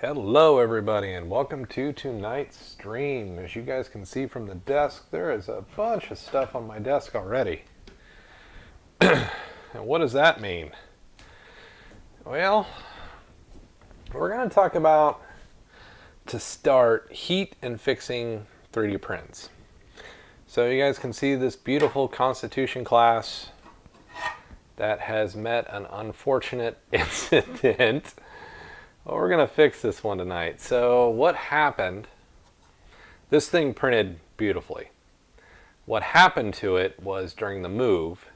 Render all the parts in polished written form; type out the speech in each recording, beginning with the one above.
Hello everybody and welcome to tonight's stream. As you guys can see from the desk, there is a bunch of stuff on my desk already. And what does that mean? Well, we're going to talk about, to start, heat and fixing 3D prints. So you guys can see this beautiful Constitution class that has met an unfortunate incident. Well, we're going to fix this one tonight. So what happened, this thing printed beautifully. What happened to it was during the move,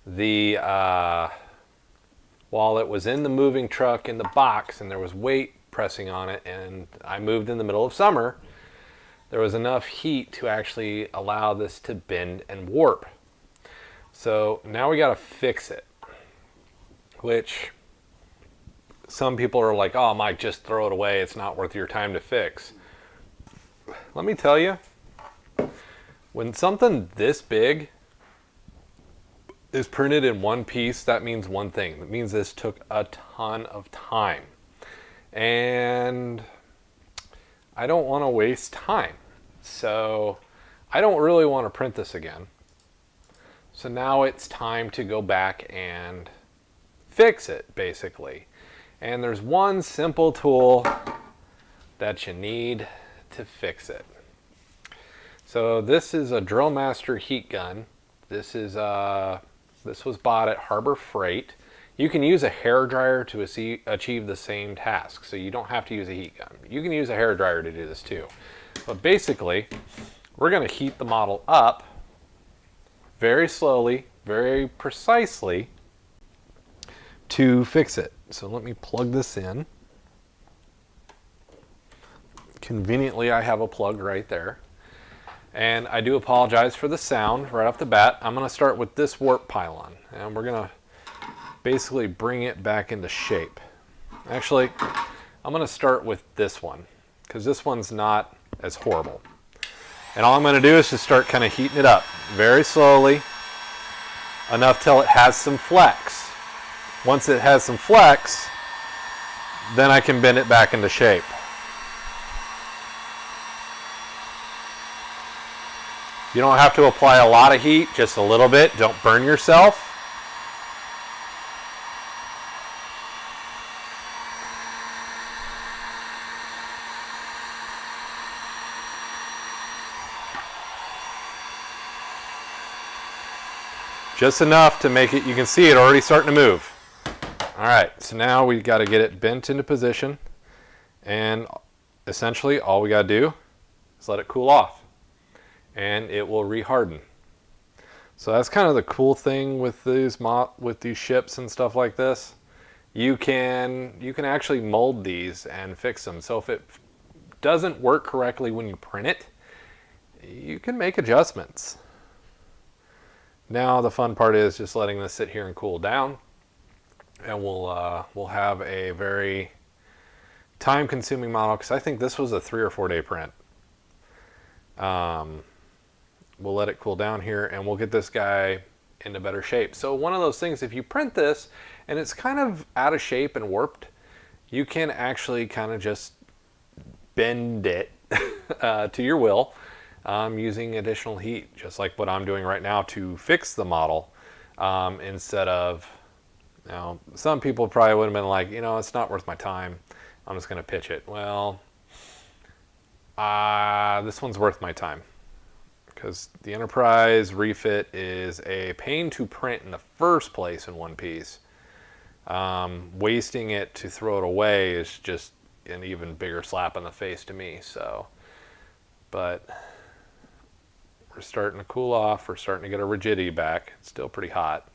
while it was in the moving truck in the box and there was weight pressing on it, and I moved in the middle of summer, there was enough heat to actually allow this to bend and warp. So now we got to fix it, which some people are like, oh, Mike, just throw it away. It's not worth your time to fix. Let me tell you, when something this big is printed in one piece, that means one thing. That means this took a ton of time. And I don't want to waste time. So I don't really want to print this again. So now it's time to go back and fix it, basically. And there's one simple tool that you need to fix it. So this is a Drill Master heat gun. This was bought at Harbor Freight. You can use a hair dryer to achieve the same task. So you don't have to use a heat gun. You can use a hair dryer to do this too. But basically, we're going to heat the model up very slowly, very precisely to fix it. So let me plug this in. Conveniently, I have a plug right there. And I do apologize for the sound right off the bat. I'm going to start with this warp pylon, and we're going to basically bring it back into shape. Actually, I'm going to start with this one, because this one's not as horrible. And all I'm going to do is just start kind of heating it up very slowly, enough till it has some flex. Once it has some flex, then I can bend it back into shape. You don't have to apply a lot of heat, just a little bit. Don't burn yourself. Just enough to make it, you can see it already starting to move. All right, so now we got to get it bent into position, and essentially all we got to do is let it cool off, and it will reharden. So that's kind of the cool thing with these ships and stuff like this. You can actually mold these and fix them. So if it doesn't work correctly when you print it, you can make adjustments. Now the fun part is just letting this sit here and cool down. And we'll have a very time-consuming model, because I think this was a 3 or 4 day print. We'll let it cool down here, and we'll get this guy into better shape. So one of those things, if you print this and it's kind of out of shape and warped, you can actually kind of just bend it to your will using additional heat, just like what I'm doing right now to fix the model, instead of... Now, some people probably would have been like, you know, it's not worth my time. I'm just going to pitch it. Well, this one's worth my time, because the Enterprise refit is a pain to print in the first place in one piece. Wasting it to throw it away is just an even bigger slap in the face to me. So, but we're starting to cool off. We're starting to get our rigidity back. It's still pretty hot.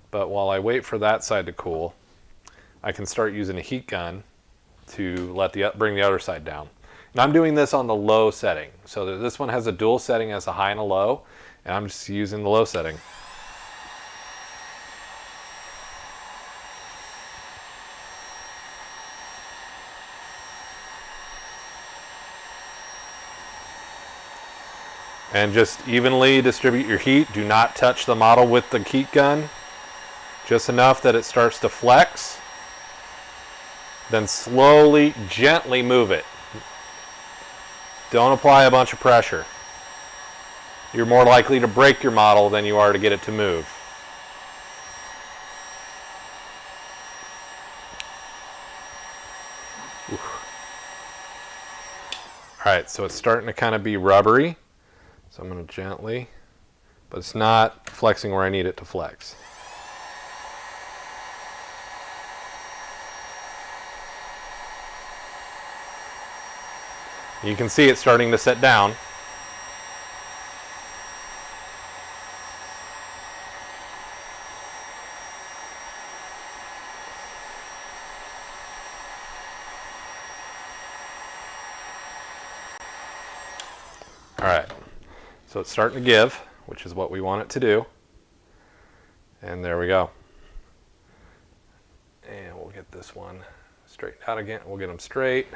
But while I wait for that side to cool, I can start using a heat gun to bring the other side down. And I'm doing this on the low setting. So this one has a dual setting as a high and a low, and I'm just using the low setting. And just evenly distribute your heat. Do not touch the model with the heat gun. Just enough that it starts to flex. Then slowly, gently move it. Don't apply a bunch of pressure. You're more likely to break your model than you are to get it to move. Alright, so it's starting to kind of be rubbery. So I'm going to gently, but it's not flexing where I need it to flex. You can see it starting to set down. Alright, so it's starting to give, which is what we want it to do. And there we go. And we'll get this one straightened out again. We'll get them straight,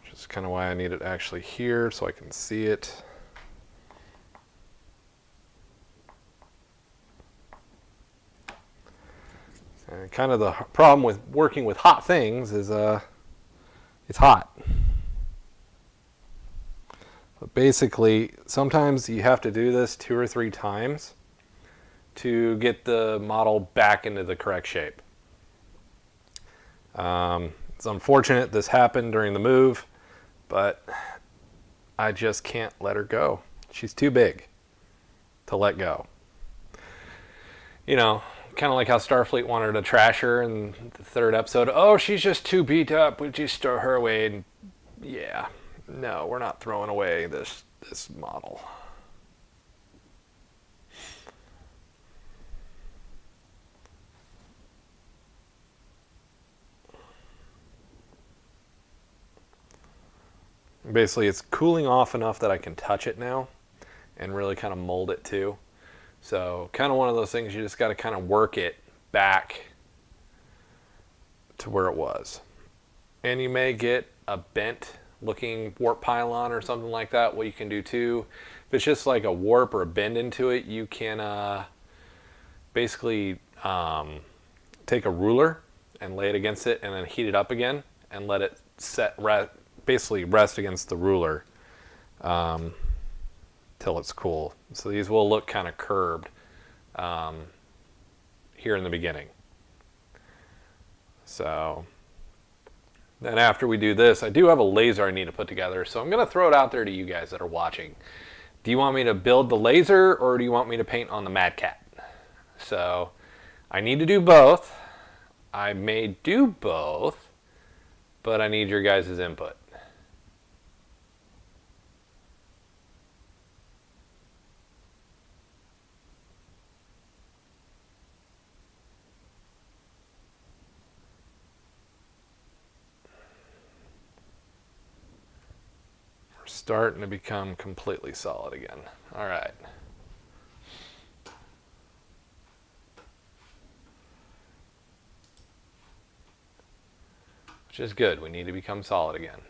which is kind of why I need it actually here so I can see it. And kind of the problem with working with hot things is it's hot. But basically, sometimes you have to do this 2 or 3 times to get the model back into the correct shape. It's unfortunate this happened during the move, but I just can't let her go. She's too big to let go. You know, kind of like how Starfleet wanted to trash her in the 3rd episode. Oh, she's just too beat up. We just throw her away. And yeah, no, we're not throwing away this model. Basically, it's cooling off enough that I can touch it now and really kind of mold it too. So kind of one of those things you just got to kind of work it back to where it was. And you may get a bent looking warp pylon or something like that. What you can do too, if it's just like a warp or a bend into it, you can basically take a ruler and lay it against it and then heat it up again and let it basically rest against the ruler till it's cool. So these will look kind of curved here in the beginning. So then after we do this, I do have a laser I need to put together, so I'm going to throw it out there to you guys that are watching. Do you want me to build the laser or do you want me to paint on the Mad Cat? So I need to do both. I may do both, but I need your guys' input. Starting to become completely solid again. All right. Which is good. We need to become solid again.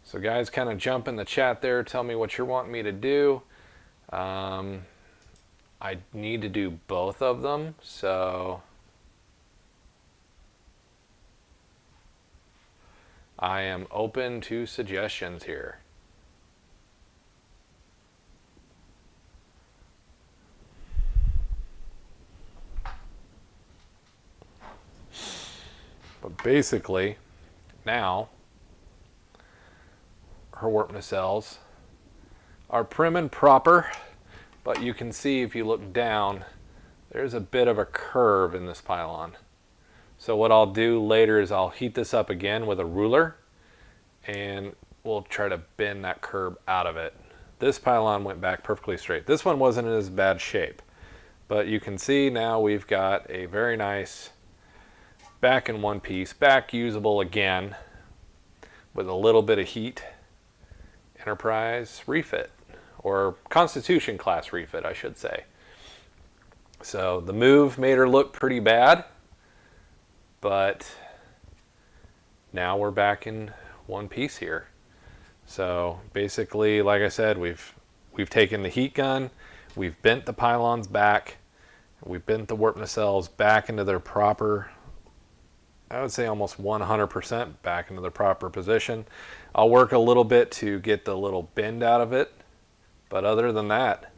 So guys, kind of jump in the chat there. Tell me what you're wanting me to do. I need to do both of them. So I am open to suggestions here. But basically, now, her warp nacelles are prim and proper, but you can see if you look down, there's a bit of a curve in this pylon. So what I'll do later is I'll heat this up again with a ruler and we'll try to bend that curve out of it. This pylon went back perfectly straight. This one wasn't in as bad shape, but you can see now we've got a very nice back in one piece, back usable again with a little bit of heat Enterprise refit, or Constitution class refit, I should say. So the move made her look pretty bad, but now we're back in one piece here. So basically, like I said, we've taken the heat gun, we've bent the pylons back, We bent the warp nacelles back into their proper, I would say almost 100% back into their proper position. I'll work a little bit to get the little bend out of it, but other than that,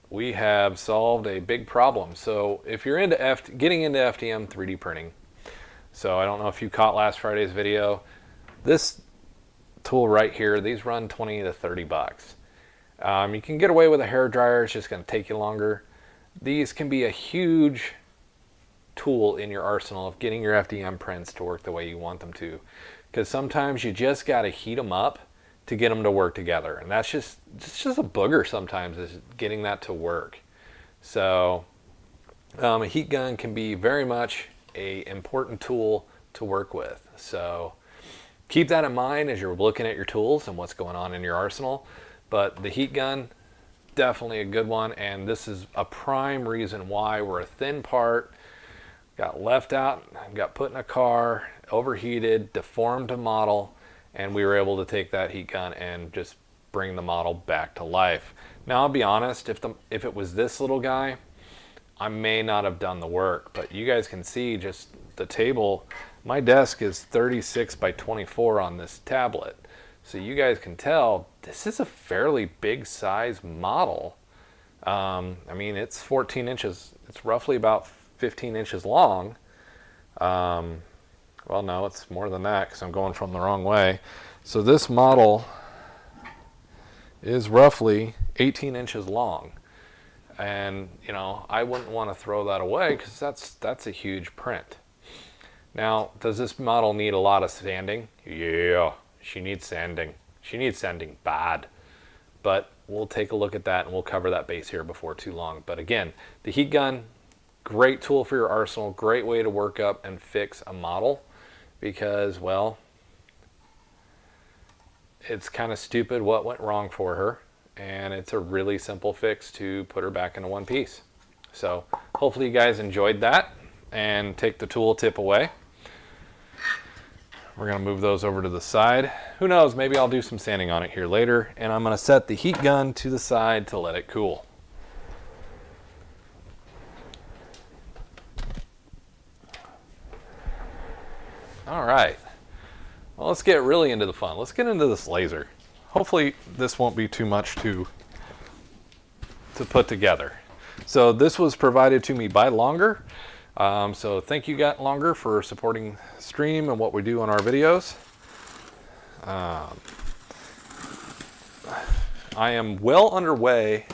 we have solved a big problem. So if you're into getting into FDM 3D printing, so I don't know if you caught last Friday's video, this tool right here, these run 20 to 30 bucks. You can get away with a hair dryer, it's just going to take you longer. These can be a huge tool in your arsenal of getting your FDM prints to work the way you want them to, because sometimes you just got to heat them up to get them to work together, and that's just a booger sometimes, is getting that to work. So a heat gun can be very much a important tool to work with, so keep that in mind as you're looking at your tools and what's going on in your arsenal. But the heat gun, definitely a good one, and this is a prime reason why we're a thin part, got left out, got put in a car, overheated, deformed a model, and we were able to take that heat gun and just bring the model back to life. Now I'll be honest, if it was this little guy, I may not have done the work, but you guys can see just the table. My desk is 36 by 24 on this tablet, so you guys can tell this is a fairly big size model. I mean, it's 14 inches, it's roughly about 15 inches long. Well, no, it's more than that because I'm going from the wrong way. So this model is roughly 18 inches long. And, you know, I wouldn't want to throw that away because that's a huge print. Now, does this model need a lot of sanding? Yeah, she needs sanding. She needs sanding bad. But we'll take a look at that and we'll cover that base here before too long. But again, the heat gun, great tool for your arsenal, great way to work up and fix a model, because, well, it's kind of stupid what went wrong for her, and it's a really simple fix to put her back into one piece. So hopefully you guys enjoyed that and take the tool tip away. We're going to move those over to the side. Who knows, maybe I'll do some sanding on it here later, and I'm going to set the heat gun to the side to let it cool. All right, well, let's get really into the fun. Let's get into this laser. Hopefully this won't be too much to put together. So this was provided to me by Longer. So thank you, Longer, for supporting stream and what we do on our videos. I am well underway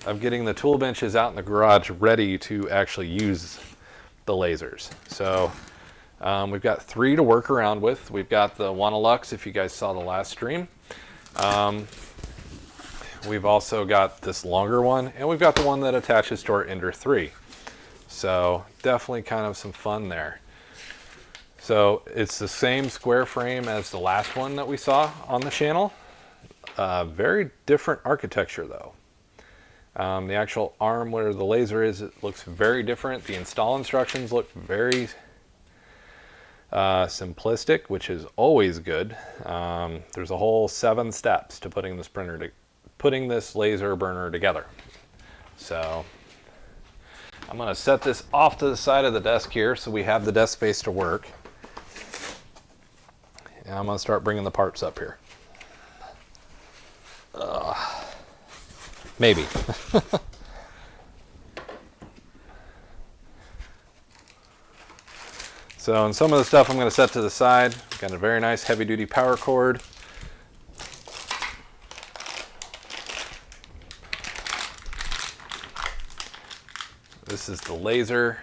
of getting the tool benches out in the garage ready to actually use the lasers. So we've got 3 to work around with. We've got the WainLux, if you guys saw the last stream. We've also got this longer one, and we've got the one that attaches to our Ender 3. So definitely kind of some fun there. So it's the same square frame as the last one that we saw on the channel. Very different architecture though. The actual arm where the laser is, it looks very different. The install instructions look very simplistic, which is always good. There's a whole 7 steps to putting this laser burner together. So I'm going to set this off to the side of the desk here so we have the desk space to work. And I'm going to start bringing the parts up here. Maybe. So, and some of the stuff I'm going to set to the side. Got a very nice heavy-duty power cord. This is the laser.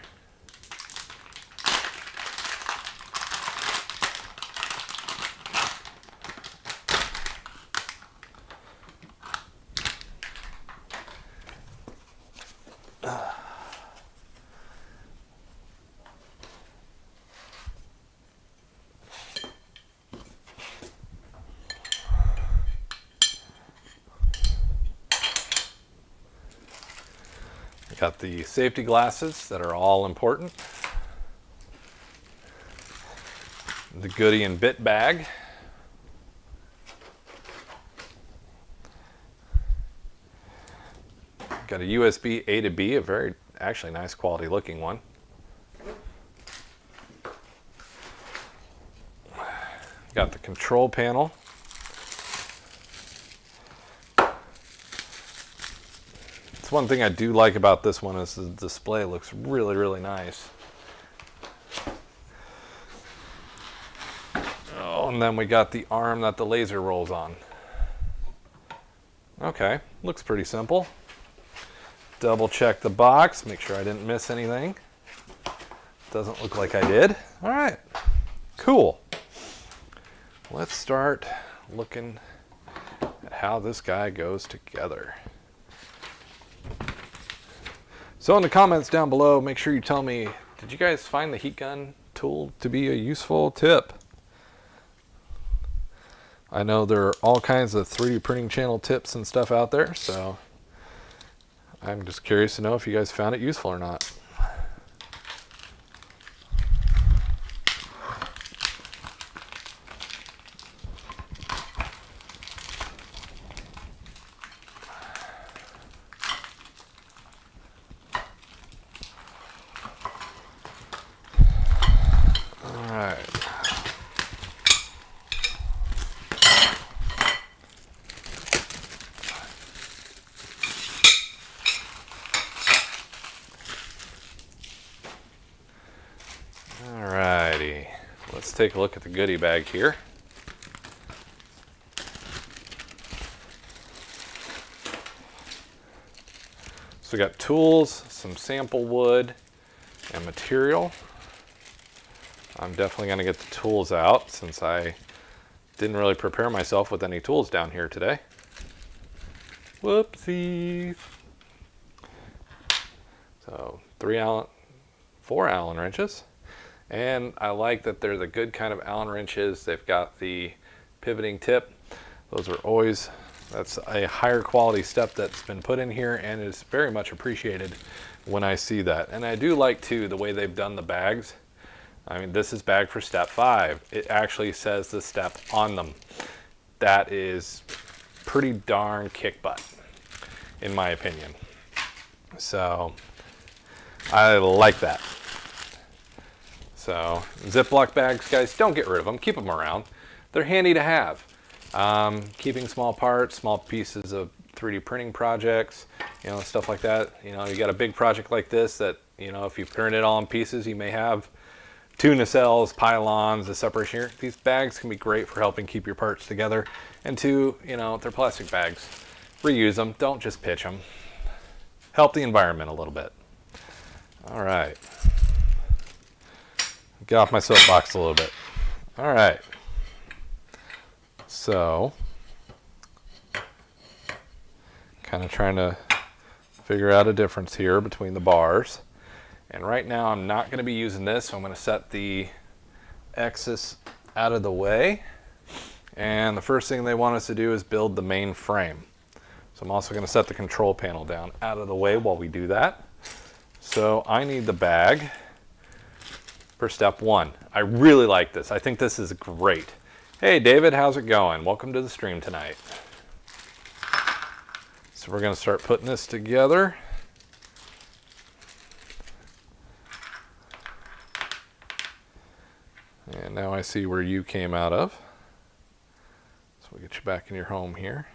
Got the safety glasses that are all important. The goodie and bit bag. Got a USB A to B, a very actually nice quality looking one. Got the control panel. It's one thing I do like about this one is the display looks really, really nice. Oh, and then we got the arm that the laser rolls on. Okay, looks pretty simple. Double check the box, make sure I didn't miss anything. Doesn't look like I did. All right, cool. Let's start looking at how this guy goes together. So in the comments down below, make sure you tell me, did you guys find the heat gun tool to be a useful tip? I know there are all kinds of 3D printing channel tips and stuff out there, so I'm just curious to know if you guys found it useful or not. Alrighty, let's take a look at the goodie bag here. So we got tools, some sample wood, and material. I'm definitely going to get the tools out since I didn't really prepare myself with any tools down here today. Whoopsies. So 4 Allen wrenches. And I like that they're the good kind of Allen wrenches. They've got the pivoting tip. Those are always, that's a higher quality step that's been put in here and is very much appreciated when I see that. And I do like too the way they've done the bags. I mean, this is bag for step 5. It actually says the step on them. That is pretty darn kick butt, in my opinion. So I like that. So Ziploc bags, guys, don't get rid of them. Keep them around. They're handy to have. Keeping small parts, small pieces of 3D printing projects, you know, stuff like that. You know, you got a big project like this that, you know, if you print it all in pieces, you may have 2 nacelles, pylons, a separation here. These bags can be great for helping keep your parts together. And 2, you know, they're plastic bags. Reuse them. Don't just pitch them. Help the environment a little bit. All right. Get off my soapbox a little bit. All right. So, kind of trying to figure out a difference here between the bars. And right now I'm not going to be using this, so I'm going to set the X's out of the way. And the first thing they want us to do is build the main frame. So I'm also going to set the control panel down out of the way while we do that. So I need the bag for step 1. I really like this. I think this is great. Hey David, how's it going? Welcome to the stream tonight. So we're going to start putting this together. And now I see where you came out of. So we'll get you back in your home here.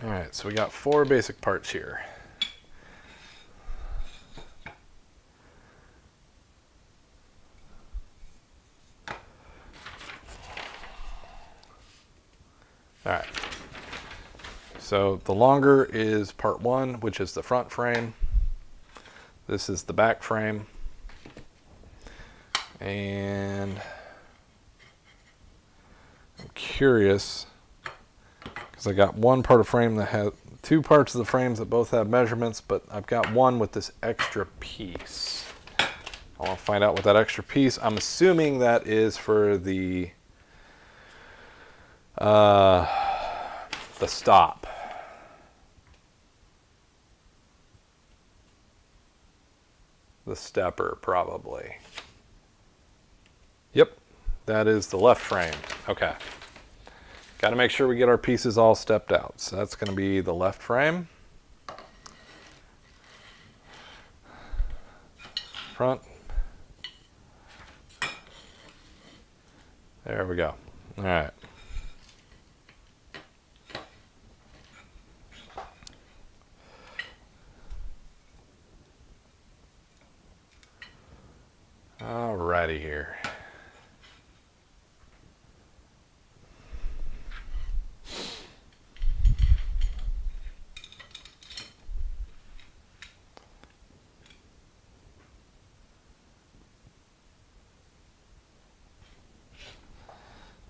All right, so we got 4 basic parts here. All right. So the longer is part 1, which is the front frame. This is the back frame. And I'm curious, because I got one part of frame that has 2 parts of the frames that both have measurements, but I've got one with this extra piece. I want to find out what that extra piece, I'm assuming that is for the stop. The stepper, probably. Yep, That is the left frame. Okay. Got to make sure we get our pieces all stepped out. So that's going to be the left frame. Front. There we go. All right. Alrighty here.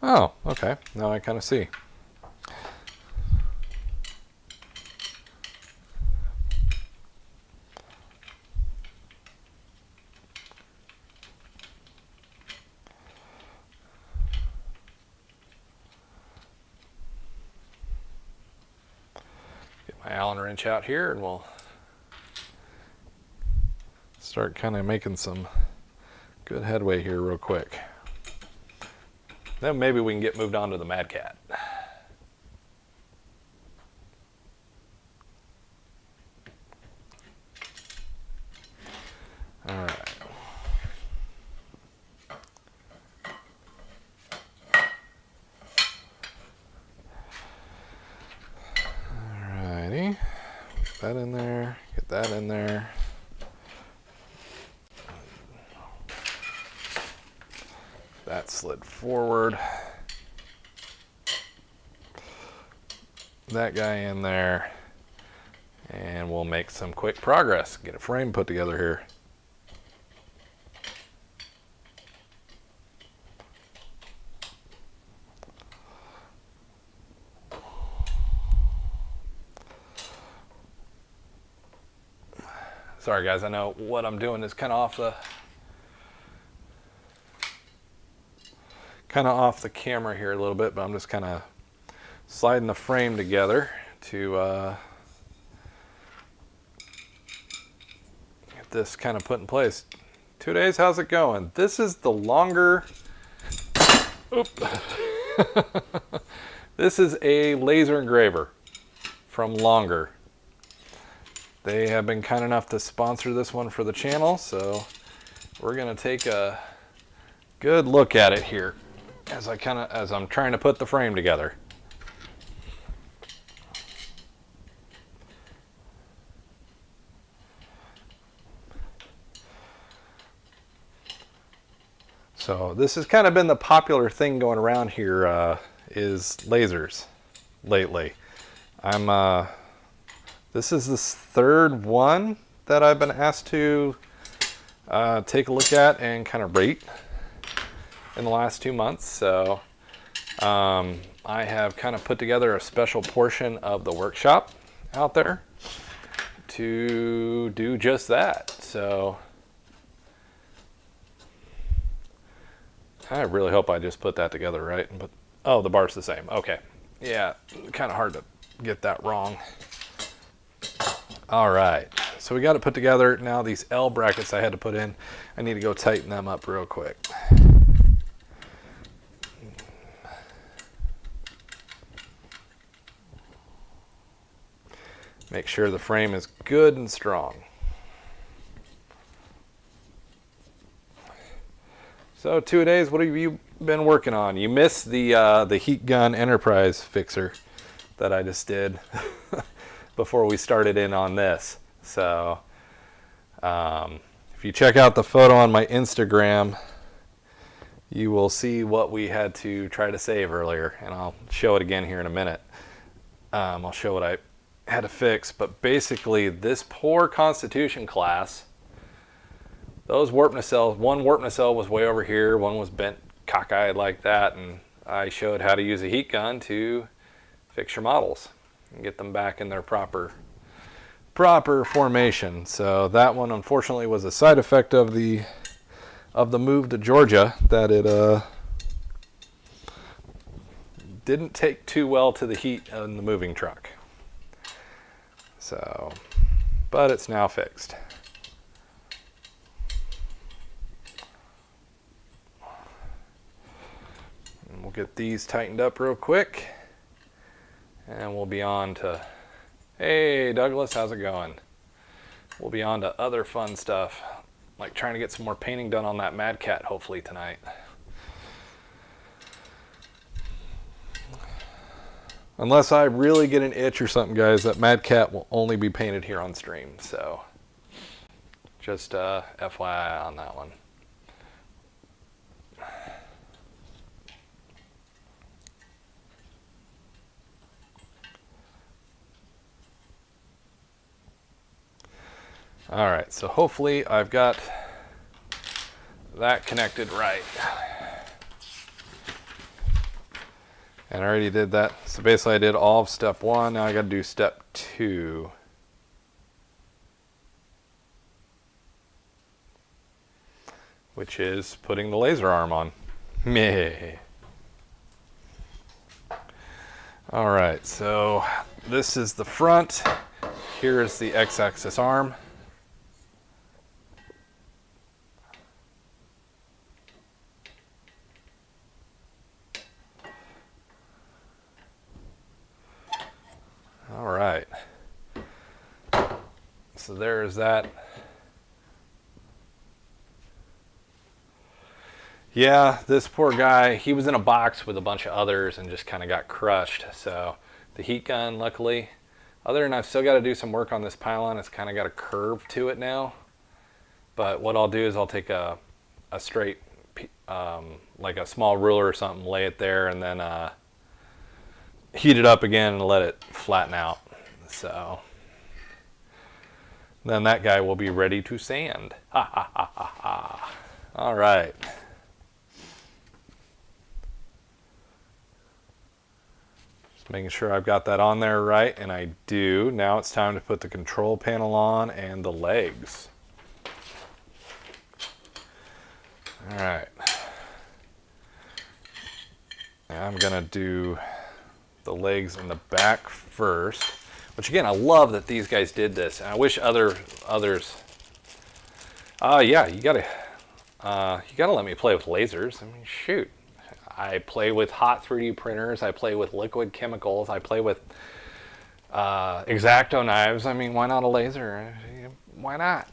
Oh, okay. Now I kind of see. Get my Allen wrench out here and we'll start kind of making some good headway here real quick. Then maybe we can get moved on to the Mad Cat. All right. Alrighty. Get that in there. Get that in there. That slid forward. That guy in there. And we'll make some quick progress. Get a frame put together here. Sorry guys, I know what I'm doing is kind of off the camera here a little bit, but I'm just kind of sliding the frame together to get this kind of put in place. 2 days, how's it going? This is the longer, this is a laser engraver from Longer. They have been kind enough to sponsor this one for the channel, so we're gonna take a good look at it here as I'm trying to put the frame together. So this has kind of been the popular thing going around here, is lasers lately. This is the third one that I've been asked to take a look at and kind of rate in the last 2 months. So I have kind of put together a special portion of the workshop out there to do just that. So I really hope I just put that together right. But oh, the bar's the same. Okay. Yeah, kind of hard to get that wrong. All right, so we got it put together. Now these L brackets I had to put in, I need to go tighten them up real quick. Make sure the frame is good and strong. So 2 days, what have you been working on? You missed the heat gun enterprise fixer that I just did before we started in on this. So if you check out the photo on my Instagram, you will see what we had to try to save earlier, and I'll show it again here in a minute. I'll show what I had to fix, but basically this poor Constitution class, those warp nacelles, one warp nacelle was way over here, one was bent cockeyed like that, and I showed how to use a heat gun to fix your models and get them back in their proper formation. So that one unfortunately was a side effect of the move to Georgia, that it didn't take too well to the heat in the moving truck. So, but it's now fixed. get these tightened up real quick, and we'll be on to, hey Douglas, how's it going? We'll be on to other fun stuff, like trying to get some more painting done on that Mad Cat hopefully tonight. Unless I really get an itch or something, guys, that Mad Cat will only be painted here on stream. So just FYI on that one. All right, so hopefully I've got that connected right. And I already did that. So basically I did all of step 1. Now I got to do step 2. Which is putting the laser arm on. Meh. All right, so this is the front. Here is the X-axis arm. All right, so there's that. Yeah, this poor guy, he was in a box with a bunch of others and just kind of got crushed. So the heat gun, luckily, other than I've still got to do some work on this pylon, it's kind of got a curve to it now. But what I'll do is I'll take a straight, like a small ruler or something, lay it there, and then heat it up again and let it flatten out. So then that guy will be ready to sand. Ha ha ha ha ha. All right. Just making sure I've got that on there right, and I do. Now it's time to put the control panel on and the legs. All right. Now I'm gonna do the legs in the back first, which again, I love that these guys did this, and I wish others. Yeah, you gotta let me play with lasers. I mean, shoot, I play with hot 3D printers. I play with liquid chemicals. I play with X-Acto knives. I mean, why not a laser? Why not?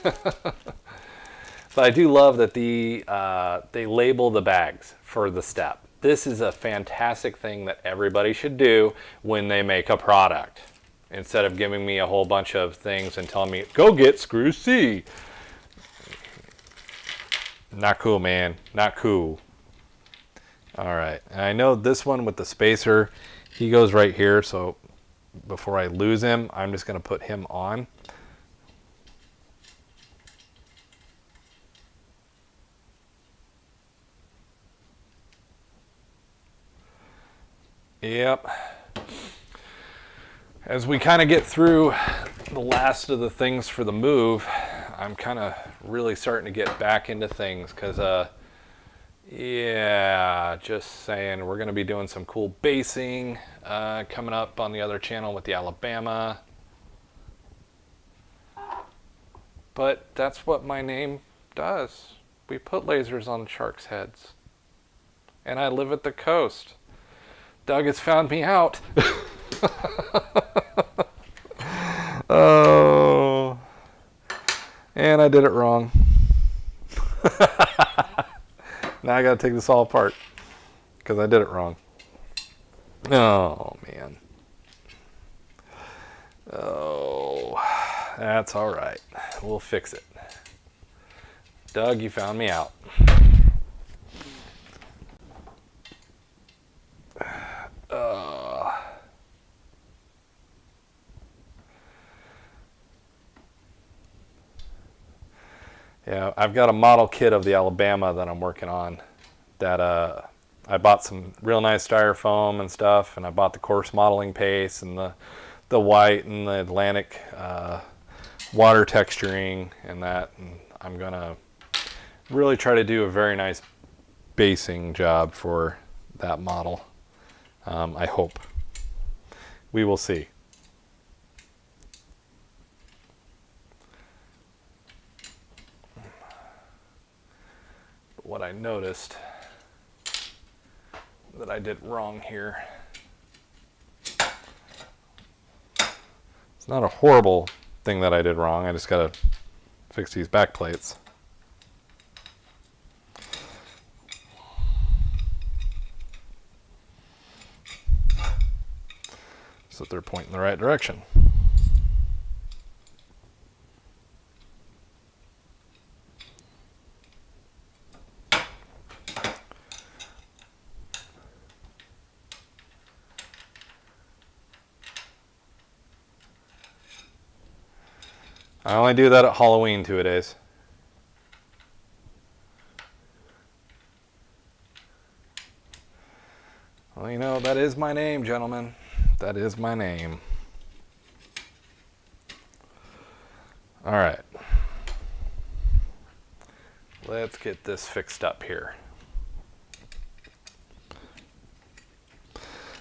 But I do love that they label the bags for the step. This is a fantastic thing that everybody should do when they make a product. Instead of giving me a whole bunch of things and telling me, go get screw C. Not cool, man. Not cool. All right. And I know this one with the spacer, he goes right here. So before I lose him, I'm just going to put him on. Yep. As we kind of get through the last of the things for the move, I'm kind of really starting to get back into things because, yeah, just saying, we're going to be doing some cool basing coming up on the other channel with the Alabama. But that's what my name does. We put lasers on sharks' heads. And I live at the coast. Doug has found me out. Oh, and I did it wrong. Now I gotta take this all apart because I did it wrong. Oh man. Oh, that's all right. We'll fix it. Doug, you found me out. Yeah, I've got a model kit of the Alabama that I'm working on. That I bought some real nice styrofoam and stuff, and I bought the coarse modeling paste and the white and the Atlantic water texturing and that. And I'm gonna really try to do a very nice basing job for that model. I hope. We will see. What I noticed that I did wrong here. It's not a horrible thing that I did wrong. I just gotta fix these back plates. So that they're pointing the right direction. I only do that at Halloween 2-a-days. Well, you know, that is my name, gentlemen. That is my name. All right. Let's get this fixed up here.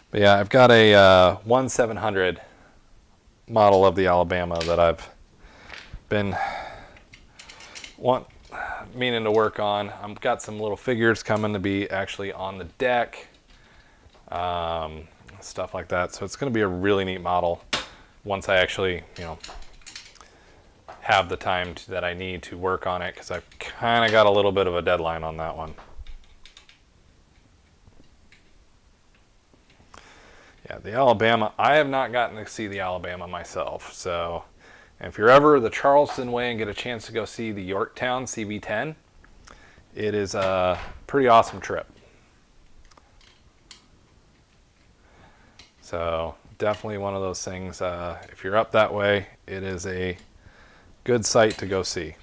But yeah, I've got a 1700 model of the Alabama that I've been meaning to work on. I've got some little figures coming to be actually on the deck, stuff like that. So it's going to be a really neat model once I actually, you know, have the time that I need to work on it, because I've kind of got a little bit of a deadline on that one. Yeah, the Alabama, I have not gotten to see the Alabama myself, so if you're ever the Charleston way and get a chance to go see the Yorktown CB10, it is a pretty awesome trip. So definitely one of those things, if you're up that way, it is a good site to go see.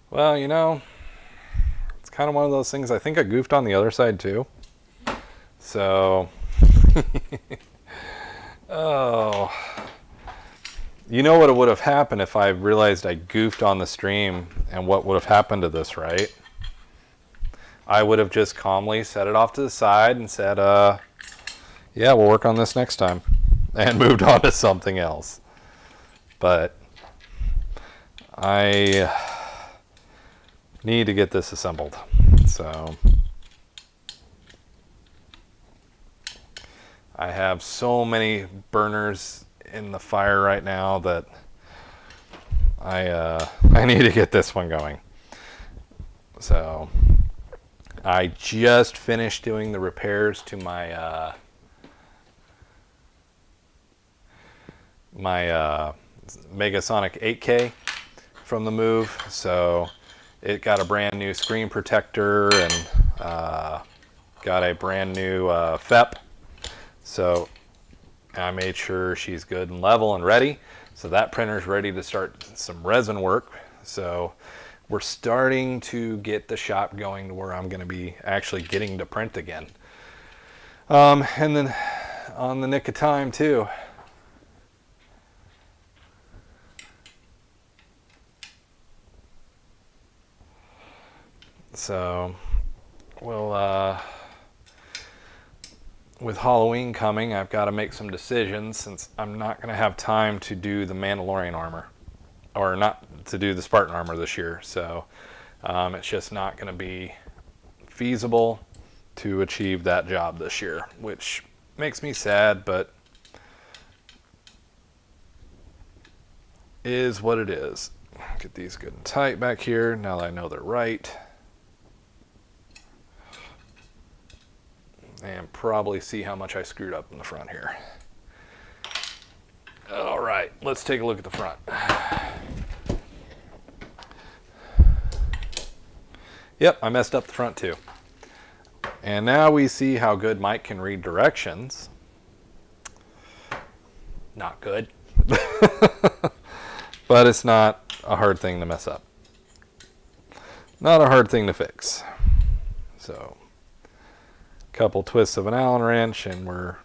Well, you know, it's kind of one of those things. I think I goofed on the other side too. So, oh, you know what would have happened if I realized I goofed on the stream, and what would have happened to this, right? I would have just calmly set it off to the side and said, yeah, we'll work on this next time, and moved on to something else. But I need to get this assembled. So I have so many burners in the fire right now that I need to get this one going. So I just finished doing the repairs to my Megasonic 8K from the move. So it got a brand new screen protector and got a brand new FEP. So I made sure she's good and level and ready. So that printer's ready to start some resin work. So we're starting to get the shop going to where I'm going to be actually getting to print again. And then on the nick of time too. So we'll with Halloween coming, I've got to make some decisions, since I'm not going to have time to do the Mandalorian armor, or not to do the Spartan armor this year. So it's just not going to be feasible to achieve that job this year, which makes me sad, but is what it is. Get these good and tight back here now that I know they're right. And probably see how much I screwed up in the front here. All right, let's take a look at the front. Yep, I messed up the front too. And now we see how good Mike can read directions. Not good. But it's not a hard thing to mess up. Not a hard thing to fix. So couple twists of an Allen wrench and we're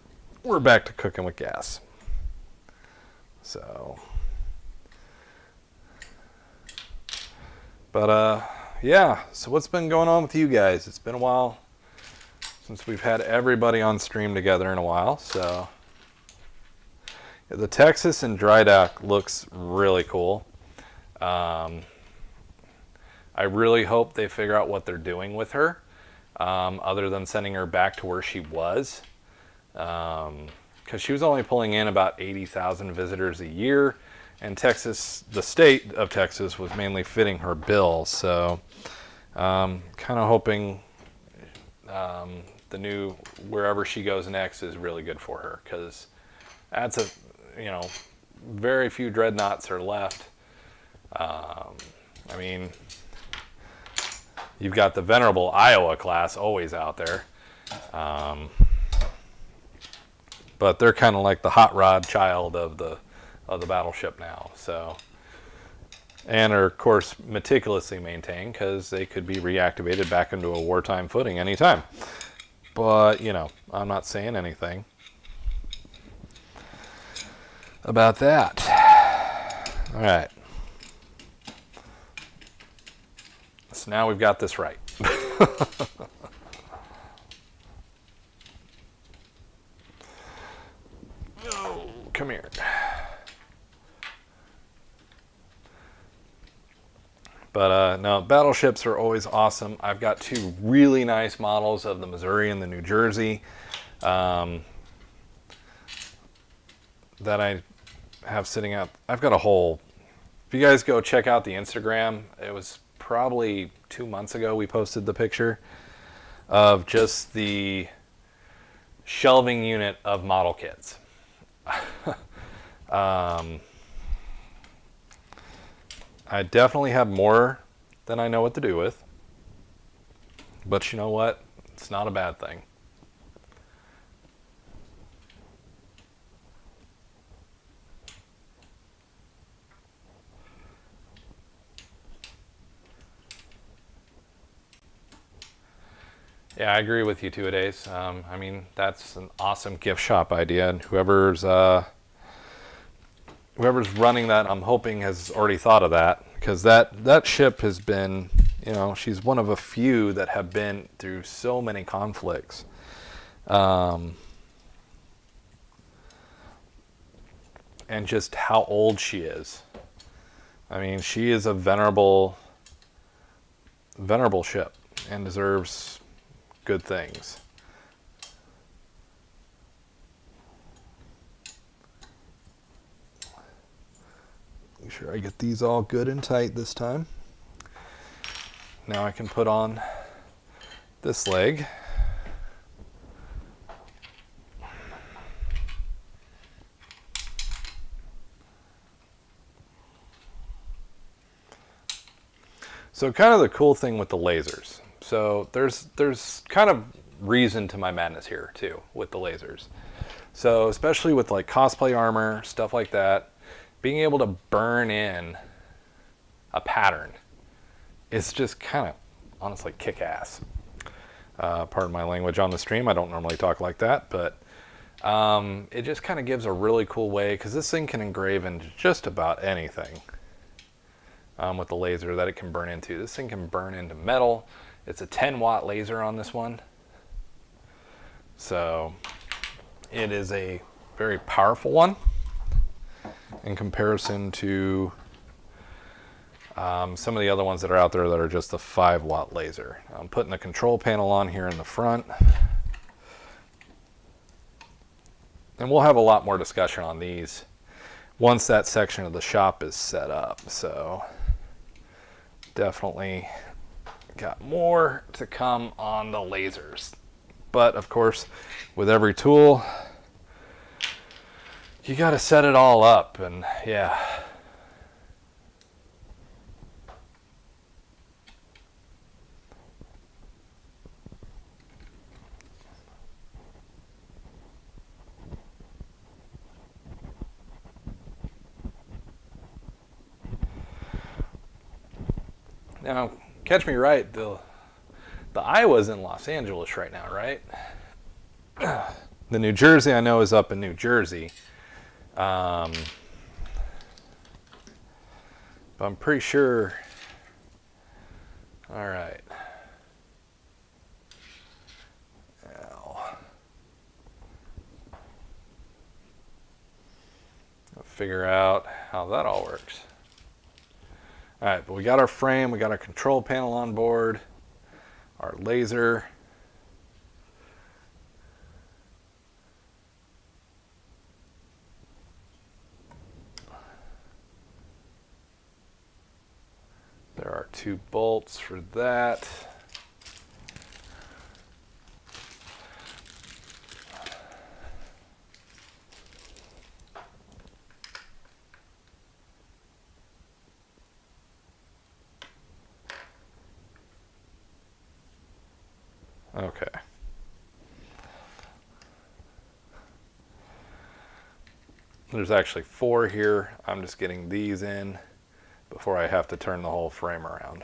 back to cooking with gas. So But yeah, so what's been going on with you guys? It's been a while since we've had everybody on stream together in a while. So yeah, the Texas and dry dock looks really cool. I really hope they figure out what they're doing with her, other than sending her back to where she was, because she was only pulling in about 80,000 visitors a year, and Texas, the state of Texas, was mainly fitting her bill. So kind of hoping the new wherever she goes next is really good for her, because that's a, you know, very few dreadnoughts are left. I mean, you've got the venerable Iowa class always out there, but they're kind of like the hot rod child of the battleship now. So, and are of course meticulously maintained, because they could be reactivated back into a wartime footing anytime. But you know, I'm not saying anything about that. All right. So now we've got this right. Oh, come here. But no, battleships are always awesome. I've got two really nice models of the Missouri and the New Jersey that I have sitting out. I've got a whole, if you guys go check out the Instagram, it was probably 2 months ago we posted the picture of just the shelving unit of model kits. I definitely have more than I know what to do with, but you know what? It's not a bad thing. Yeah, I agree with you, 2-a-days. I mean, that's an awesome gift shop idea, and whoever's running that, I'm hoping has already thought of that, because that ship has been, you know, she's one of a few that have been through so many conflicts. And just how old she is. I mean, she is a venerable ship and deserves good things. Make sure I get these all good and tight this time. Now I can put on this leg. So kind of the cool thing with the lasers. So there's kind of reason to my madness here too with the lasers. So especially with like cosplay armor, stuff like that, being able to burn in a pattern is just kind of honestly kick-ass. Pardon my language on the stream. I don't normally talk like that, but it just kind of gives a really cool way, because this thing can engrave into just about anything with the laser that it can burn into. This thing can burn into metal. It's a 10-watt laser on this one. So it is a very powerful one in comparison to some of the other ones that are out there that are just a 5-watt laser. I'm putting the control panel on here in the front. And we'll have a lot more discussion on these once that section of the shop is set up. So definitely got more to come on the lasers. But of course, with every tool, you got to set it all up, and yeah. Now, catch me right, the Iowa's in Los Angeles right now, right? The New Jersey I know is up in New Jersey. But I'm pretty sure All right. Now, I'll figure out how that all works. All right, but we got our frame, we got our control panel on board, our laser. There are 2 bolts for that. Okay. There's actually 4 here. I'm just getting these in before I have to turn the whole frame around.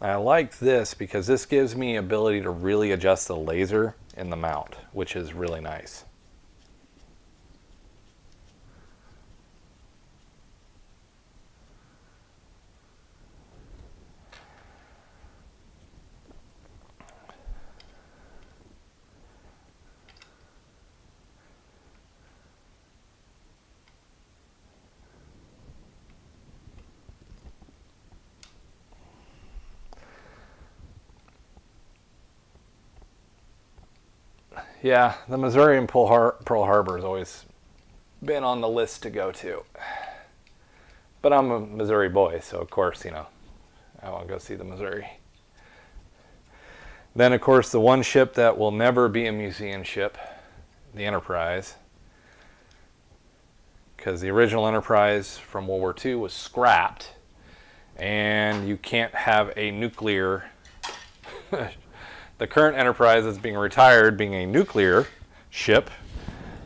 I like this because this gives me ability to really adjust the laser in the mount, which is really nice. Yeah, the Missouri and Pearl Harbor has always been on the list to go to. But I'm a Missouri boy, so of course, you know, I want to go see the Missouri. Then, of course, the one ship that will never be a museum ship, the Enterprise. Because the original Enterprise from World War II was scrapped, and you can't have a nuclear... The current Enterprise that's being retired, being a nuclear ship,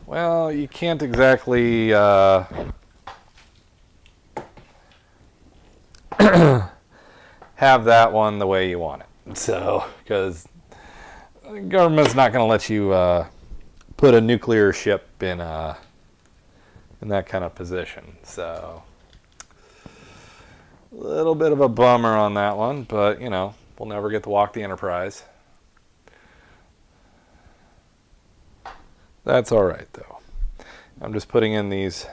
well, you can't exactly have that one the way you want it. So, because the government's not going to let you put a nuclear ship in that kind of position. So, a little bit of a bummer on that one, but, you know, we'll never get to walk the Enterprise. That's all right, though. I'm just putting in these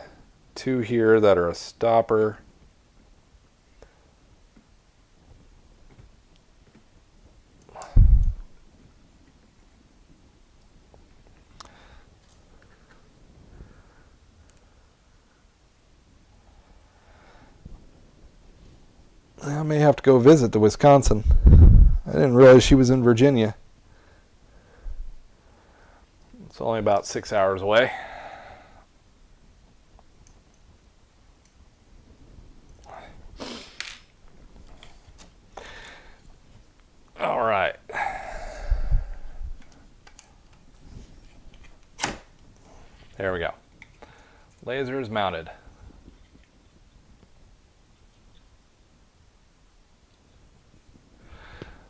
2 here that are a stopper. I may have to go visit the Wisconsin. I didn't realize she was in Virginia. It's only about 6 hours away. All right. There we go. Laser is mounted.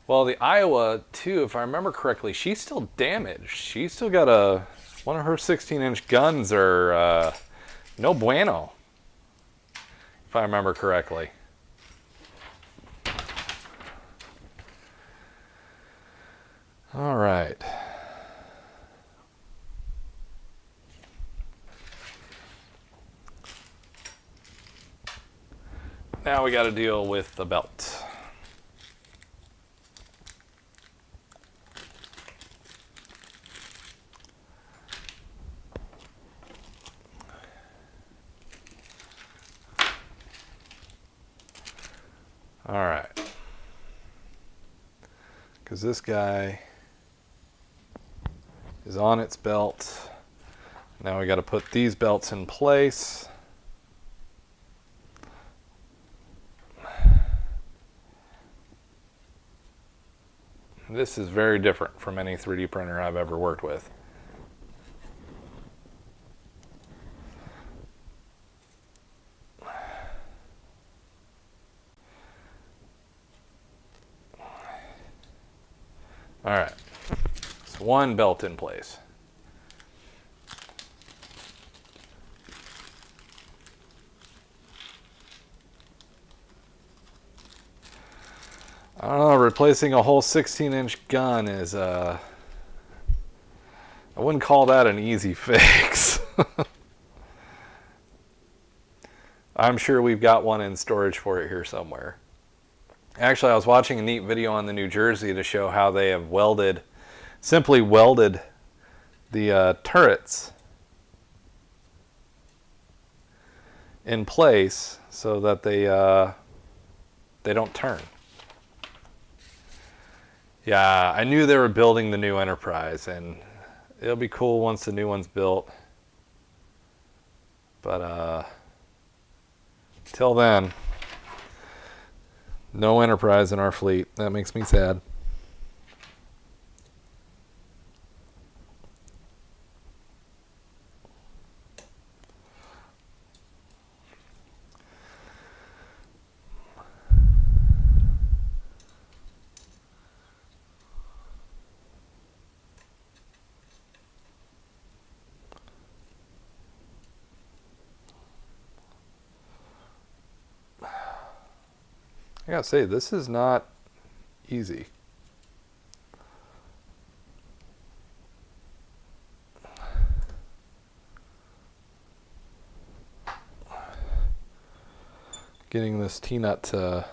Well, the Iowa, too, if I remember correctly, she's still damaged. She's still got one of her 16-inch guns are no bueno, if I remember correctly. All right. Now we got to deal with the belt. All right, because this guy is on its belt. Now we got to put these belts in place. This is very different from any 3D printer I've ever worked with. All right, so one belt in place. I don't know, replacing a whole 16-inch gun is, I wouldn't call that an easy fix. I'm sure we've got one in storage for it here somewhere. Actually, I was watching a neat video on the New Jersey to show how they have simply welded the turrets in place so that they don't turn. Yeah, I knew they were building the new Enterprise, and it'll be cool once the new one's built. But till then, no Enterprise in our fleet. That makes me sad. I gotta say, this is not easy. Getting this T-nut to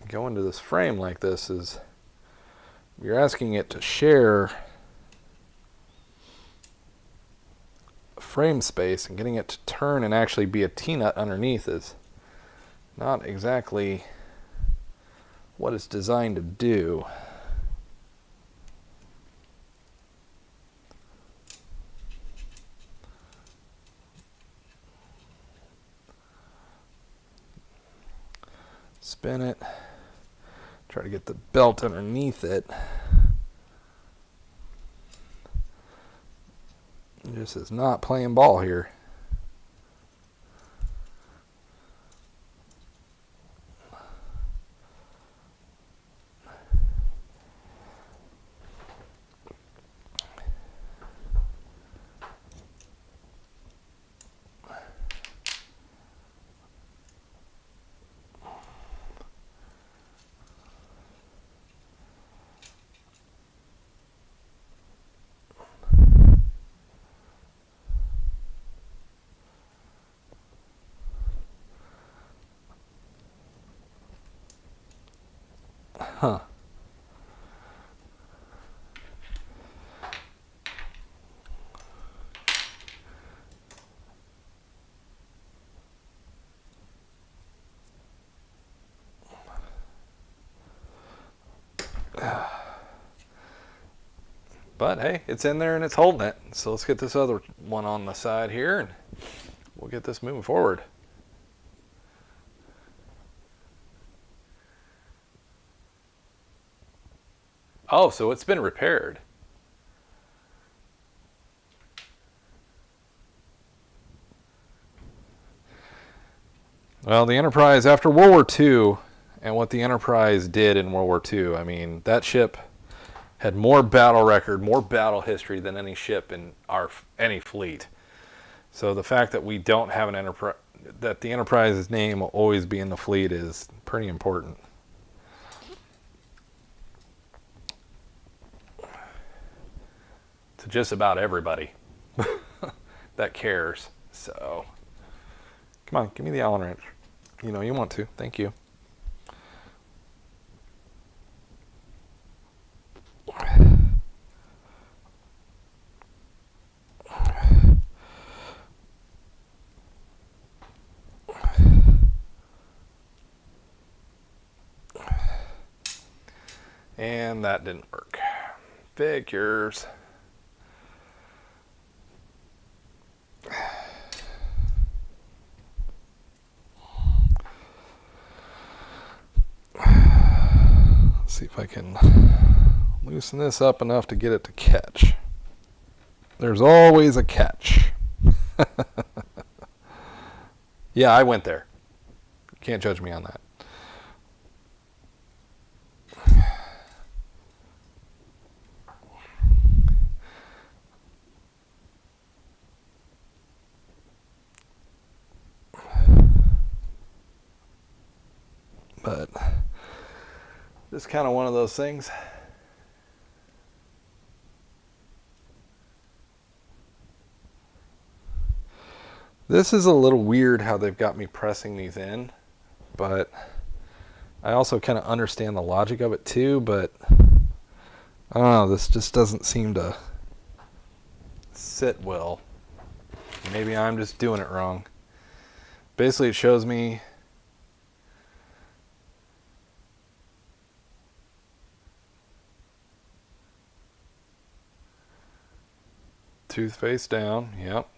go into this frame like this is, you're asking it to share frame space, and getting it to turn and actually be a T-nut underneath is not exactly what it's designed to do. Spin it, try to get the belt underneath it. This is not playing ball here. Huh. But hey, it's in there and it's holding it. So let's get this other one on the side here and we'll get this moving forward. Oh, so it's been repaired. Well, the Enterprise, after World War II, and what the Enterprise did in World War II, I mean, that ship had more battle record, more battle history than any ship in any fleet. So the fact that we don't have an Enterprise, that the Enterprise's name will always be in the fleet is pretty important. To just about everybody that cares. So, come on, give me the Allen wrench. You know you want to. Thank you. And that didn't work. Figures. Let's see if I can loosen this up enough to get it to catch. There's always a catch. Yeah, I went there. Can't judge me on that. but just kind of one of those things. This is a little weird how they've got me pressing these in, but I also kind of understand the logic of it too, but I don't know, this just doesn't seem to sit well. Maybe I'm just doing it wrong. Basically, it shows me tooth face down, yep.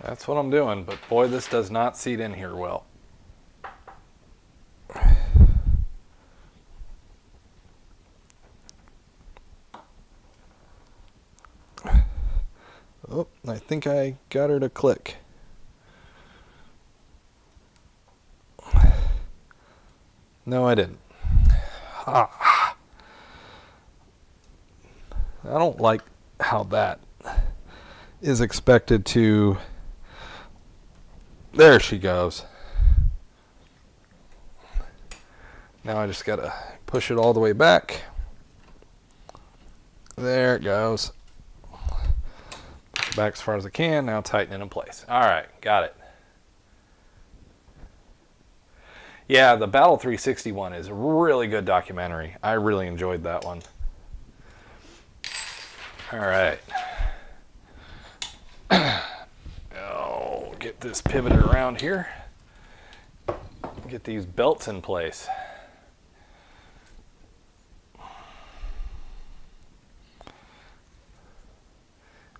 That's what I'm doing, but boy, this does not seat in here well. Oh, I think I got her to click. No, I didn't. Ah. I don't like how that is expected to... There she goes. Now I just gotta push it all the way back. There it goes. Push it back as far as I can. Now tighten it in place. All right, got it. Yeah, the Battle 360 one is a really good documentary. I really enjoyed that one. All right. Get this pivoted around here. Get these belts in place.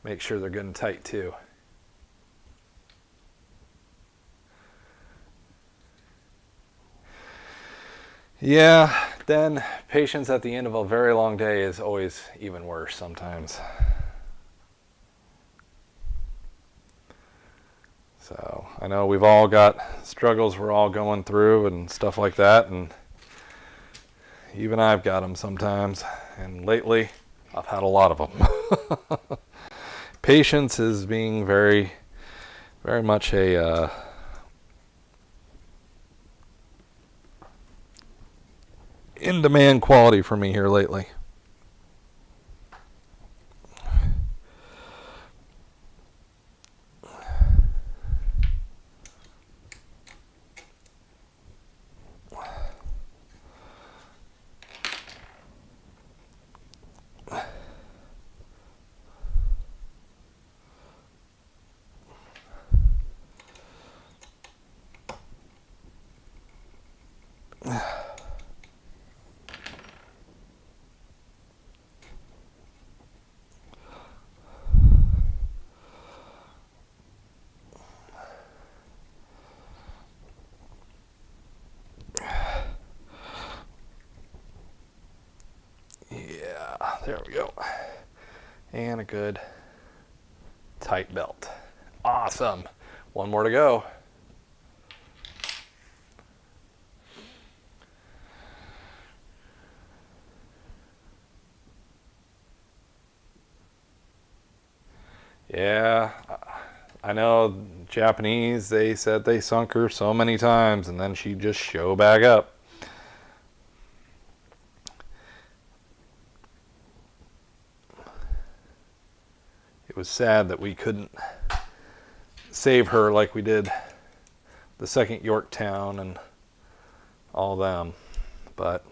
Make sure they're good and tight too. Yeah, then patience at the end of a very long day is always even worse sometimes. So I know we've all got struggles we're all going through and stuff like that, and even I've got them sometimes, and lately I've had a lot of them. Patience is being very, very much a in-demand quality for me here lately. There we go. And a good tight belt. Awesome. One more to go. Yeah, I know Japanese, they said they sunk her so many times and then she'd just show back up. It was sad that we couldn't save her like we did the second Yorktown and all them, but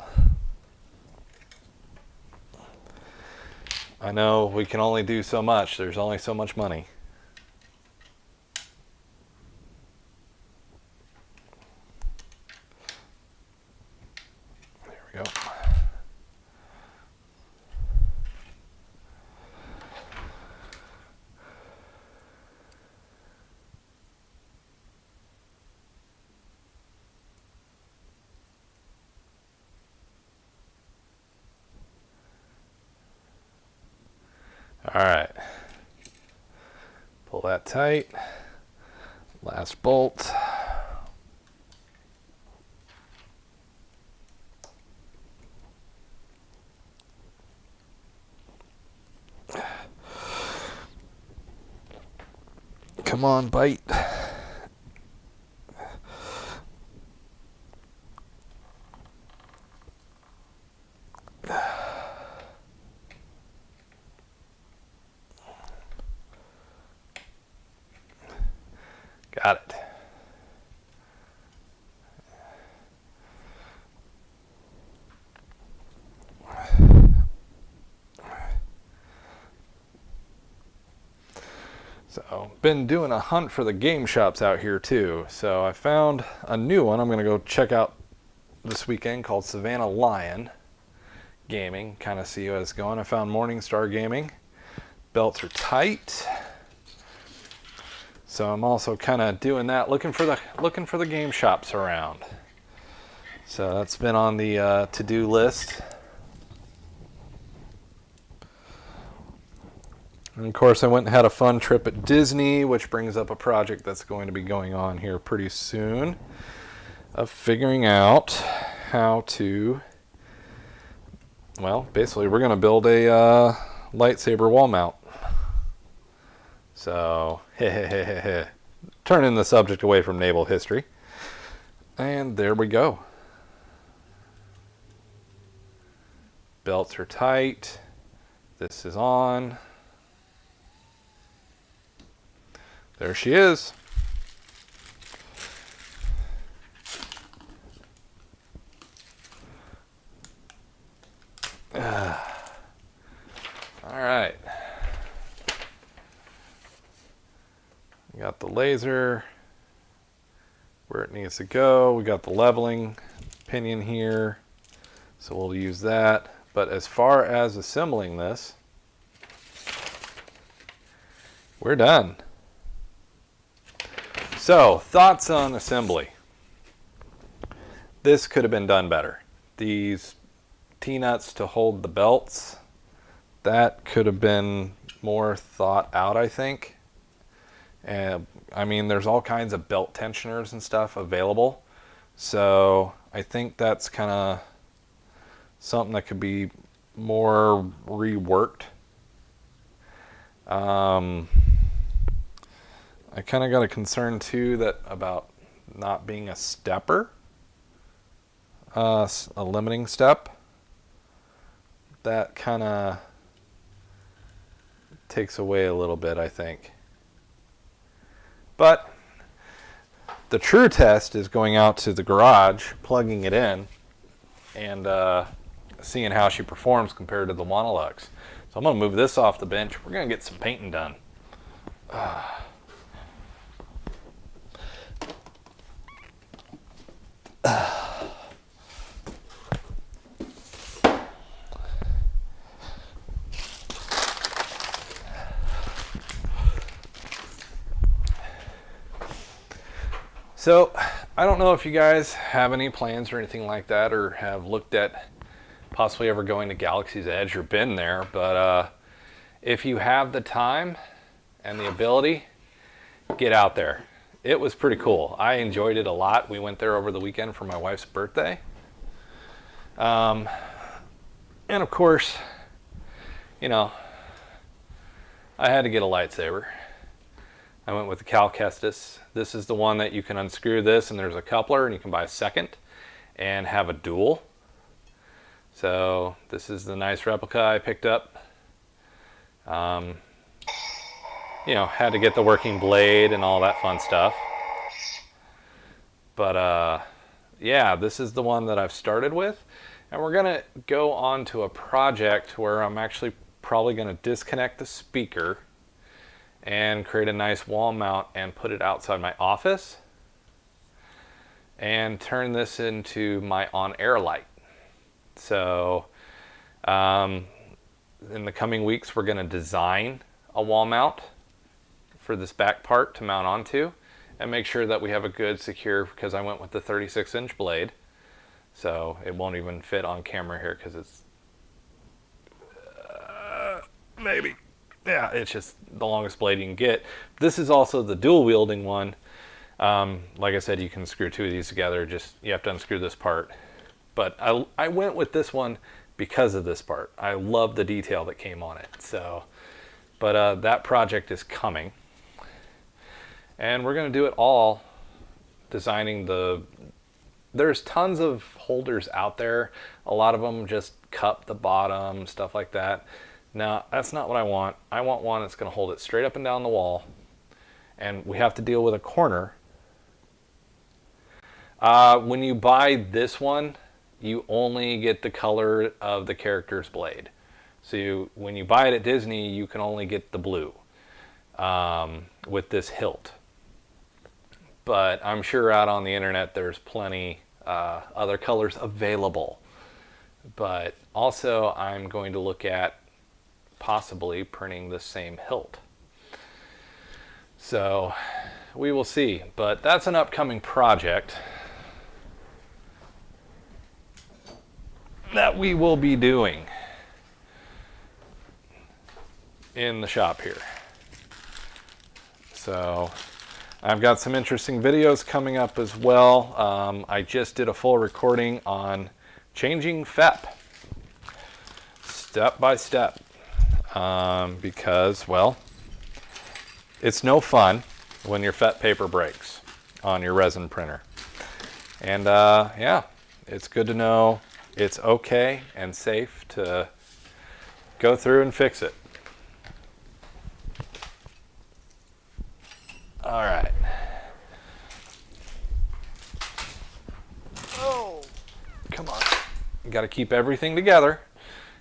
I know we can only do so much. There's only so much money. There we go. All right, pull that tight, last bolt. Come on, bite. Got it. So, been doing a hunt for the game shops out here too. So I found a new one I'm going to go check out this weekend called Savannah Lion Gaming. Kind of see how it's going. I found Morningstar Gaming. Belts are tight. So I'm also kind of doing that, looking for the game shops around. So that's been on the to-do list. And of course, I went and had a fun trip at Disney, which brings up a project that's going to be going on here pretty soon, of figuring out how to, well, basically we're going to build a lightsaber wall mount. So, turning the subject away from naval history. And there we go. Belts are tight. This is on. There she is. All right. We got the laser where it needs to go. We got the leveling pinion here, so we'll use that. But as far as assembling this, we're done. So, thoughts on assembly. This could have been done better. These T-nuts to hold the belts, that could have been more thought out, I think. And I mean, there's all kinds of belt tensioners and stuff available. So I think that's kind of something that could be more reworked. I kind of got a concern too that about not being a stepper, a limiting step. That kind of takes away a little bit, I think. But the true test is going out to the garage, plugging it in, and seeing how she performs compared to the WainLux. So I'm going to move this off the bench. We're going to get some painting done. So, I don't know if you guys have any plans or anything like that, or have looked at possibly ever going to Galaxy's Edge or been there, but if you have the time and the ability, get out there. It was pretty cool. I enjoyed it a lot. We went there over the weekend for my wife's birthday. And of course, you know, I had to get a lightsaber. I went with the Cal Kestis. This is the one that you can unscrew this, and there's a coupler, and you can buy a second and have a dual. So this is the nice replica I picked up. You know, had to get the working blade and all that fun stuff. But yeah, this is the one that I've started with, and we're gonna go on to a project where I'm actually probably gonna disconnect the speaker and create a nice wall mount and put it outside my office and turn this into my on-air light. So in the coming weeks, we're going to design a wall mount for this back part to mount onto and make sure that we have a good secure, because I went with the 36-inch blade, so it won't even fit on camera here because it's maybe. Yeah, it's just the longest blade you can get. This is also the dual wielding one. Like I said, you can screw two of these together. Just you have to unscrew this part. But I went with this one because of this part. I love the detail that came on it. So, but that project is coming. And we're going to do it all designing there's tons of holders out there. A lot of them just cup the bottom, stuff like that. Now, that's not what I want. I want one that's going to hold it straight up and down the wall. And we have to deal with a corner. When you buy this one, you only get the color of the character's blade. So when you buy it at Disney, you can only get the blue with this hilt. But I'm sure out on the internet there's plenty other colors available. But also I'm going to look at possibly printing the same hilt. So we will see. But that's an upcoming project that we will be doing in the shop here. So I've got some interesting videos coming up as well. I just did a full recording on changing FEP step by step because, well, it's no fun when your FEP paper breaks on your resin printer. And yeah, it's good to know it's okay and safe to go through and fix it. All right. Oh, come on. You got to keep everything together.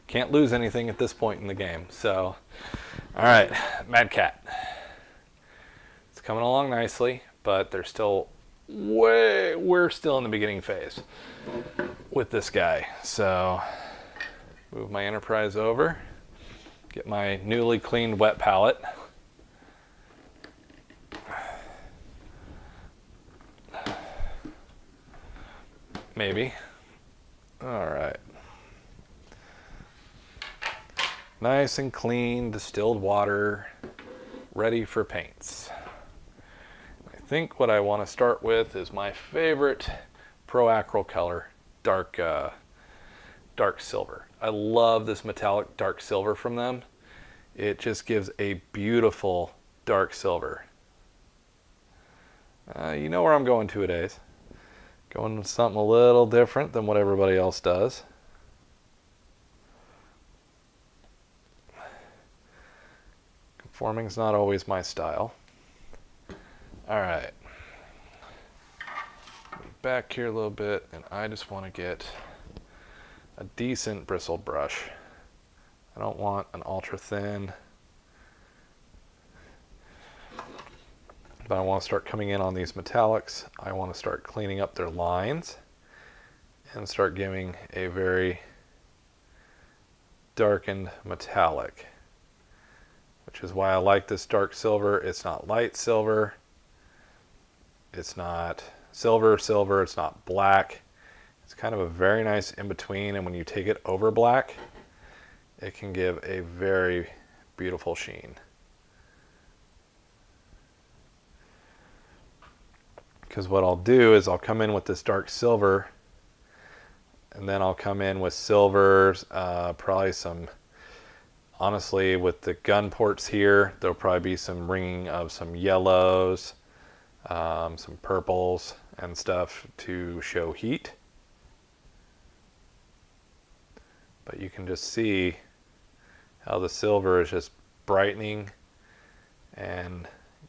Can't lose anything at this point in the game. So, all right, Mad Cat. It's coming along nicely, but we're still in the beginning phase with this guy. So, move my Enterprise over. Get my newly cleaned wet palette. Maybe. All right. Nice and clean, distilled water, ready for paints. I think what I want to start with is my favorite Pro Acryl color, dark silver. I love this metallic dark silver from them. It just gives a beautiful dark silver. You know where I'm going two-a-days. Going with something a little different than what everybody else does. Conforming's not always my style. All right. Back here a little bit, and I just want to get a decent bristle brush. I don't want an ultra thin. But I want to start coming in on these metallics. I want to start cleaning up their lines and start giving a very darkened metallic, which is why I like this dark silver. It's not light silver. It's not silver, it's not black. It's kind of a very nice in-between, and when you take it over black, it can give a very beautiful sheen. Because what I'll do is I'll come in with this dark silver, and then I'll come in with silvers, probably some, honestly, with the gun ports here, there'll probably be some ringing of some yellows, some purples and stuff to show heat. But you can just see how the silver is just brightening and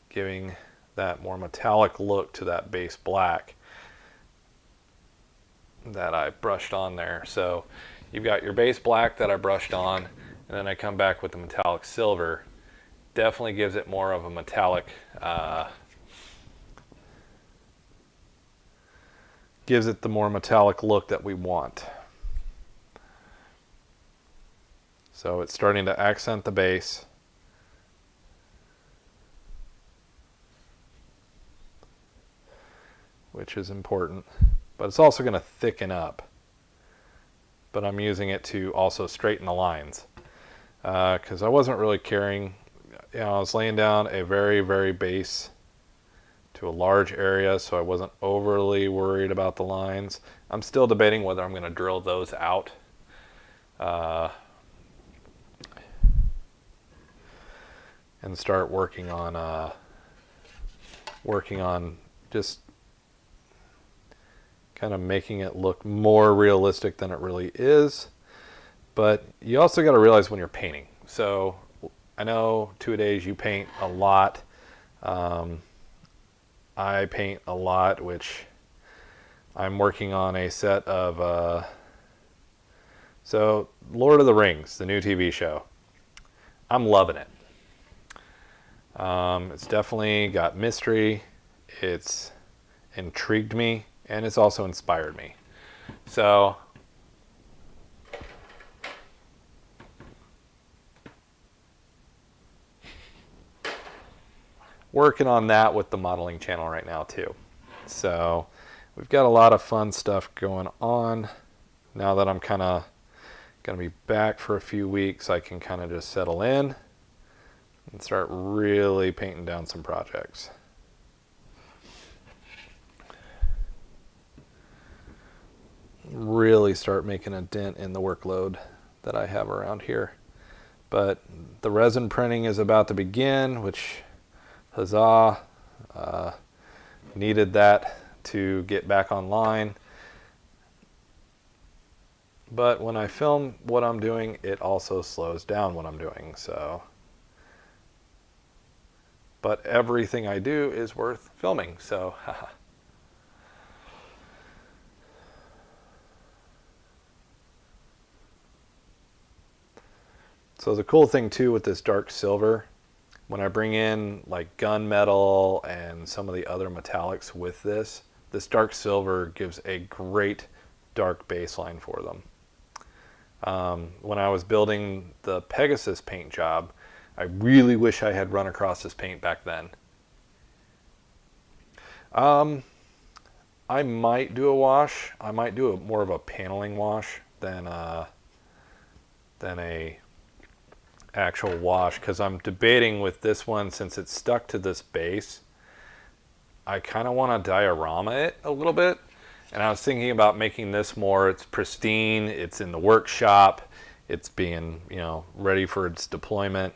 giving that more metallic look to that base black that I brushed on there. So you've got your base black that I brushed on, and then I come back with the metallic silver. Definitely gives it more of a metallic, gives it the more metallic look that we want. So it's starting to accent the base. Which is important, but it's also going to thicken up. But I'm using it to also straighten the lines because I wasn't really caring. You know, I was laying down a very, very base to a large area, so I wasn't overly worried about the lines. I'm still debating whether I'm going to drill those out. And start working on working on just kind of making it look more realistic than it really is. But you also got to realize when you're painting. So I know two-a-days you paint a lot. I paint a lot, which I'm working on a set of, so Lord of the Rings, the new TV show. I'm loving it. It's definitely got mystery. It's intrigued me, and it's also inspired me. So working on that with the modeling channel right now too. So we've got a lot of fun stuff going on. Now that I'm kind of going to be back for a few weeks, I can kind of just settle in and start really painting down some projects. Really start making a dent in the workload that I have around here. But the resin printing is about to begin, which huzzah, needed that to get back online. But when I film what I'm doing, it also slows down what I'm doing. So, but everything I do is worth filming. So, haha. So the cool thing too with this dark silver, when I bring in like gunmetal and some of the other metallics with this dark silver gives a great dark baseline for them. When I was building the Pegasus paint job, I really wish I had run across this paint back then. I might do a wash. I might do more of a paneling wash than a actual wash, because I'm debating with this one, since it's stuck to this base, I kind of want to diorama it a little bit. And I was thinking about making this more, it's pristine, it's in the workshop, it's being, you know, ready for its deployment.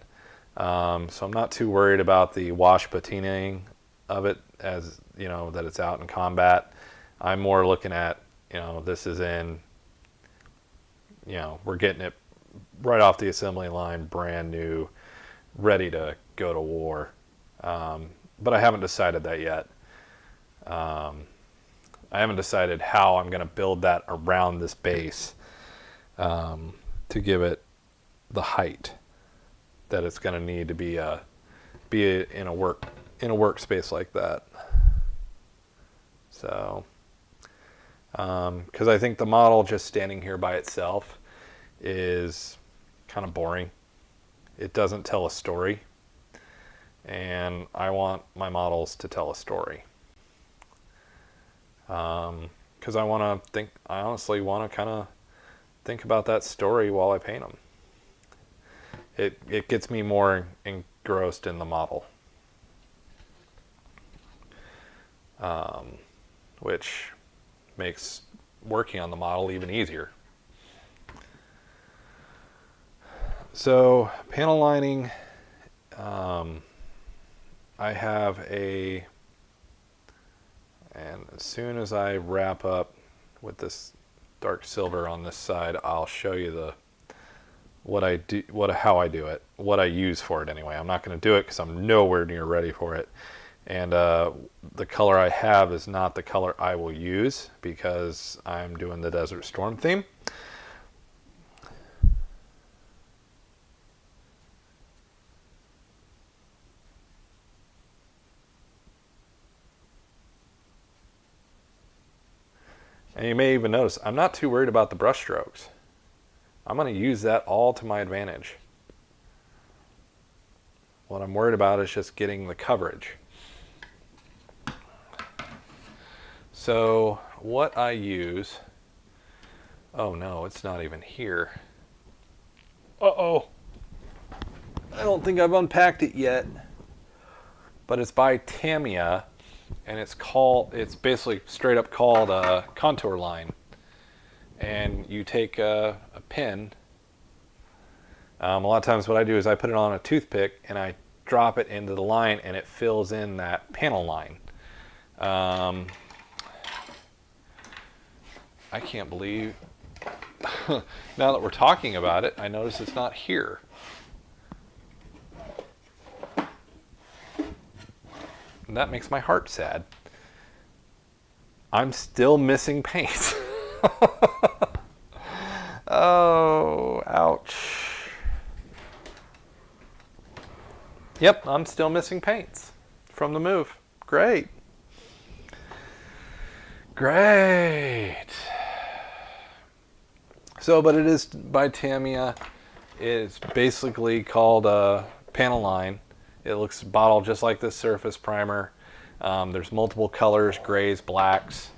So I'm not too worried about the wash patinaing of it, as, you know, that it's out in combat. I'm more looking at, you know, this is in, you know, we're getting it right off the assembly line, brand new, ready to go to war. But I haven't decided that yet. I haven't decided how I'm going to build that around this base to give it the height that it's going to need to be in a workspace like that. So, because I think the model just standing here by itself is kind of boring. It doesn't tell a story, and I want my models to tell a story. Because I honestly want to kind of think about that story while I paint them. It gets me more engrossed in the model, which makes working on the model even easier. So panel lining, I have and as soon as I wrap up with this dark silver on this side, I'll show you how I do it, what I use for it anyway. I'm not going to do it because I'm nowhere near ready for it. And the color I have is not the color I will use because I'm doing the Desert Storm theme. And you may even notice I'm not too worried about the brush strokes. I'm going to use that all to my advantage. What I'm worried about is just getting the coverage. So what I use, oh no, it's not even here. Uh-oh. I don't think I've unpacked it yet. But it's by Tamiya, and it's basically straight up called a contour line. And you take a pin. A lot of times what I do is I put it on a toothpick and I drop it into the line and it fills in that panel line. I can't believe, now that we're talking about it, I notice it's not here. And that makes my heart sad. I'm still missing paint. Oh, ouch. Yep, I'm still missing paints from the move. Great. Great. So, but it is by Tamiya. It's basically called a panel line. It looks bottled just like this surface primer. There's multiple colors, grays, blacks,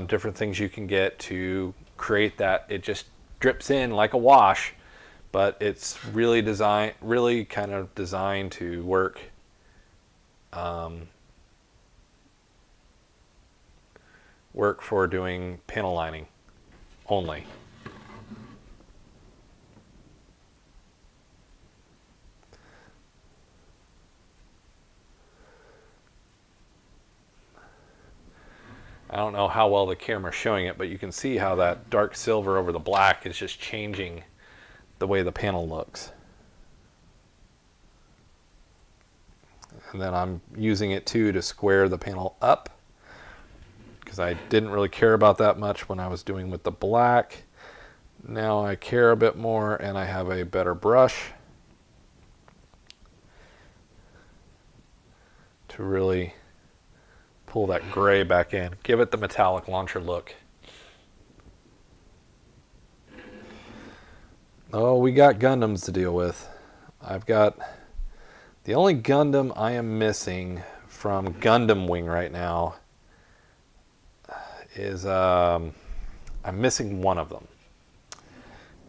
different things you can get to create that. It just drips in like a wash, but it's really kind of designed to work for doing panel lining only. I don't know how well the camera's showing it, but you can see how that dark silver over the black is just changing the way the panel looks. And then I'm using it too to square the panel up, because I didn't really care about that much when I was doing with the black. Now I care a bit more, and I have a better brush to really pull that gray back in. Give it the metallic launcher look. Oh, we got Gundams to deal with. I've got the only Gundam I am missing from Gundam Wing right now is I'm missing one of them,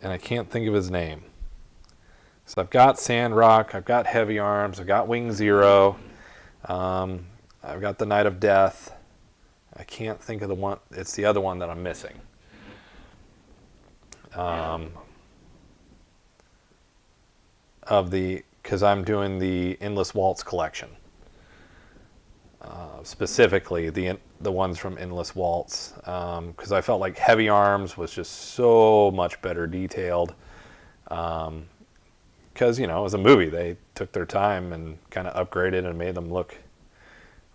and I can't think of his name. So I've got Sandrock, I've got Heavy Arms, I've got Wing Zero, I've got the Knight of Death. I can't think of the one. It's the other one that I'm missing. Because I'm doing the Endless Waltz collection. Specifically, the ones from Endless Waltz. Because I felt like Heavy Arms was just so much better detailed. Because, you know, it was a movie. They took their time and kind of upgraded and made them look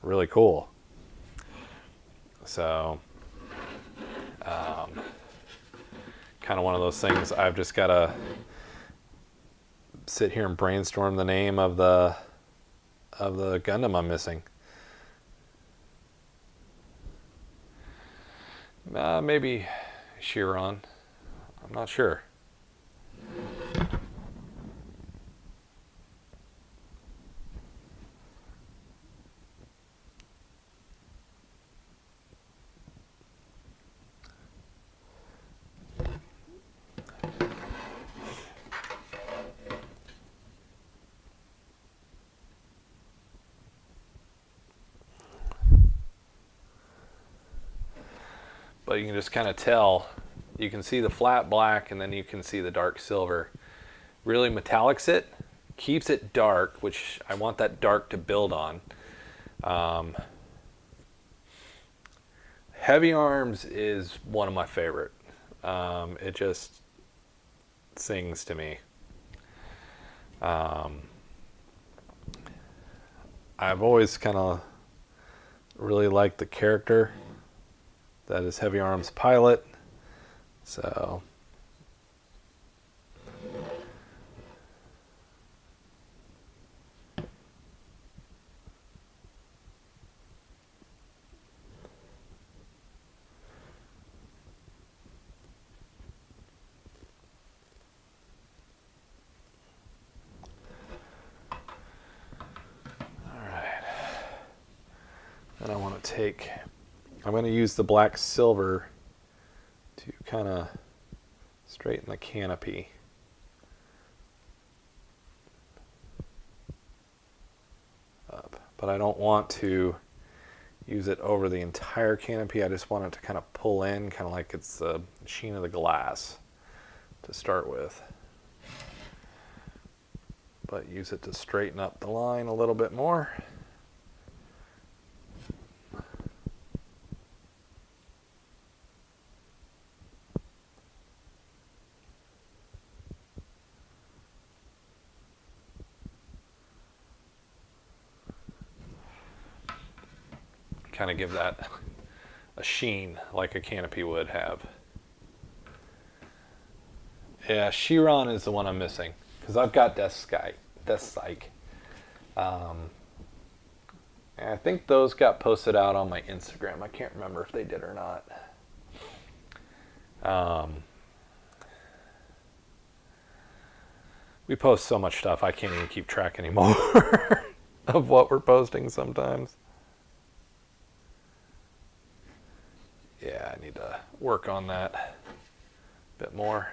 really cool. So, kind of one of those things. I've just got to sit here and brainstorm the name of the Gundam I'm missing. Maybe Chiron. I'm not sure. But you can just kind of tell, you can see the flat black and then you can see the dark silver. Really metallics it, keeps it dark, which I want that dark to build on. Heavy Arms is one of my favorite. It just sings to me. I've always kind of really liked the character that is Heavy Arms pilot. So then I want to I'm going to use the black silver to kind of straighten the canopy. Up. But I don't want to use it over the entire canopy. I just want it to kind of pull in, kind of like it's the sheen of the glass to start with. but use it to straighten up the line a little bit more. Kind of give that a sheen like a canopy would have. Yeah, Chiron is the one I'm missing because I've got Desk Psych. And I think those got posted out on my Instagram. I can't remember if they did or not. We post so much stuff I can't even keep track anymore of what we're posting sometimes. Yeah, I need to work on that a bit more.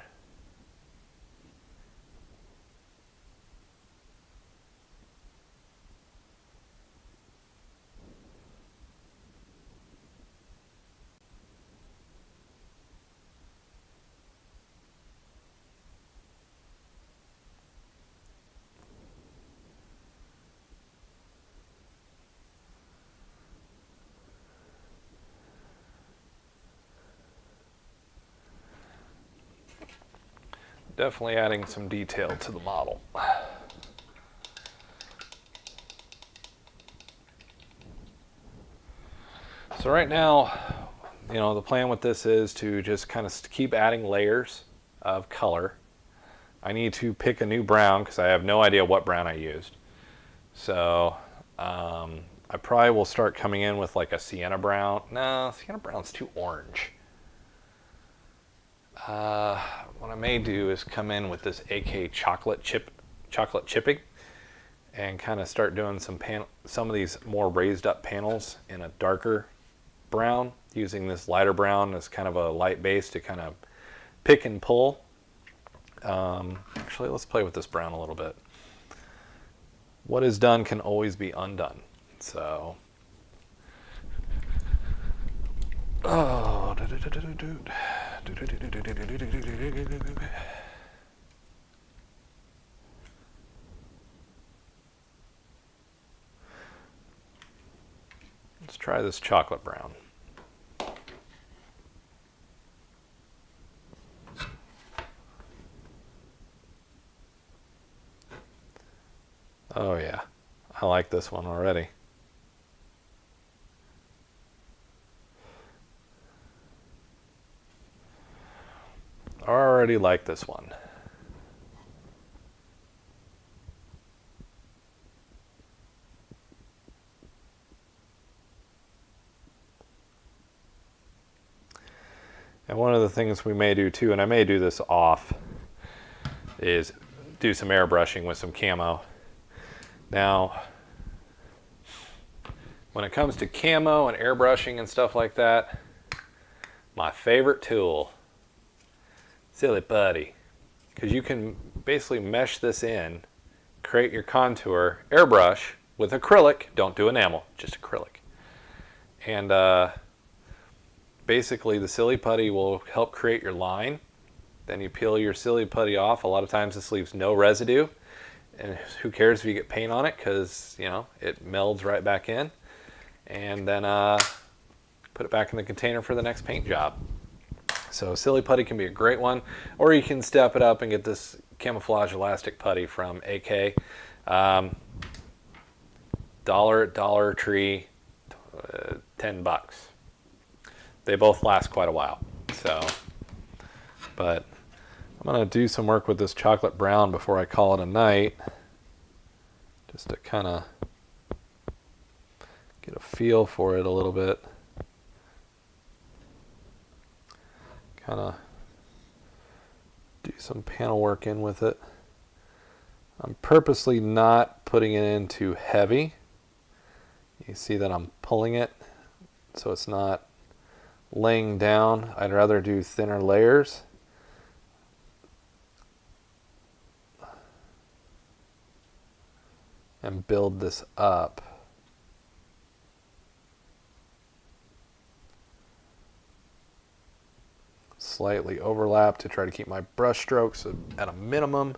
Definitely adding some detail to the model. So right now, you know, the plan with this is to just kind of keep adding layers of color. I need to pick a new brown because I have no idea what brown I used. So I probably will start coming in with like a sienna brown. No, sienna brown's too orange. What I may do is come in with this AK chocolate chipping and kind of start doing some of these more raised up panels in a darker brown, using this lighter brown as kind of a light base to kind of pick and pull. Actually, let's play with this brown a little bit. What is done can always be undone. So, oh, let's try this chocolate brown. Oh yeah, I like this one already. I already like this one. And one of the things we may do too, and I may do this off, is do some airbrushing with some camo. Now, when it comes to camo and airbrushing and stuff like that, my favorite tool, Silly Putty, because you can basically mesh this in, create your contour, airbrush with acrylic, don't do enamel, just acrylic. And basically the Silly Putty will help create your line. Then you peel your Silly Putty off. A lot of times this leaves no residue. And who cares if you get paint on it, because, you know, it melds right back in. And then put it back in the container for the next paint job. So Silly Putty can be a great one. Or you can step it up and get this camouflage elastic putty from AK. $1 at Dollar Tree, $10. They both last quite a while. So, but I'm going to do some work with this chocolate brown before I call it a night, just to kind of get a feel for it a little bit. Kind of do some panel work in with it. I'm purposely not putting it in too heavy. You see that I'm pulling it so it's not laying down. I'd rather do thinner layers. And build this up. Slightly overlap to try to keep my brush strokes at a minimum.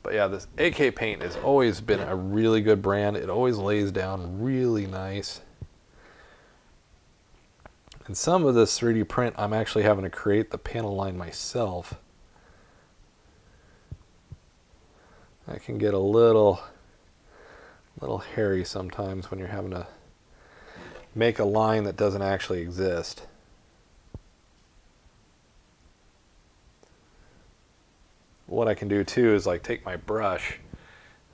But yeah, this AK paint has always been a really good brand. It always lays down really nice. And some of this 3D print, I'm actually having to create the panel line myself. I can get a little hairy sometimes when you're having to make a line that doesn't actually exist. What I can do too is like take my brush.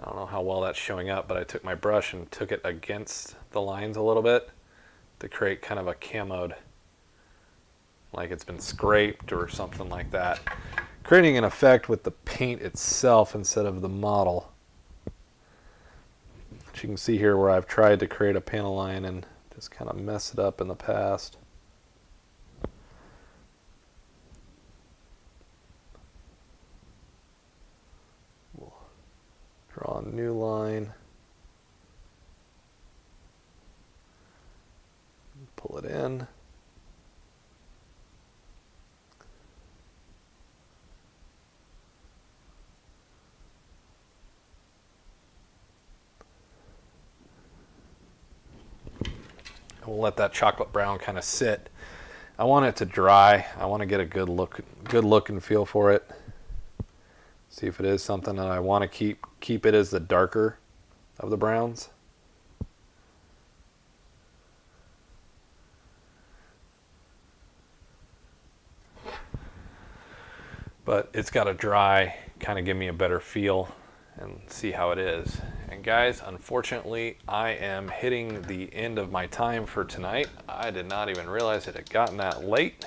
I don't know how well that's showing up, but I took my brush and took it against the lines a little bit to create kind of a camoed, like it's been scraped or something like that. Creating an effect with the paint itself instead of the model. Which you can see here where I've tried to create a panel line and just kind of mess it up in the past. We'll draw a new line. Pull it in. We'll let that chocolate brown kind of sit. I want it to dry. I want to get a good look and feel for it. See if it is something that I want to keep it as the darker of the browns. But it's got to dry, kind of give me a better feel and see how it is. And guys, unfortunately, I am hitting the end of my time for tonight. I did not even realize it had gotten that late.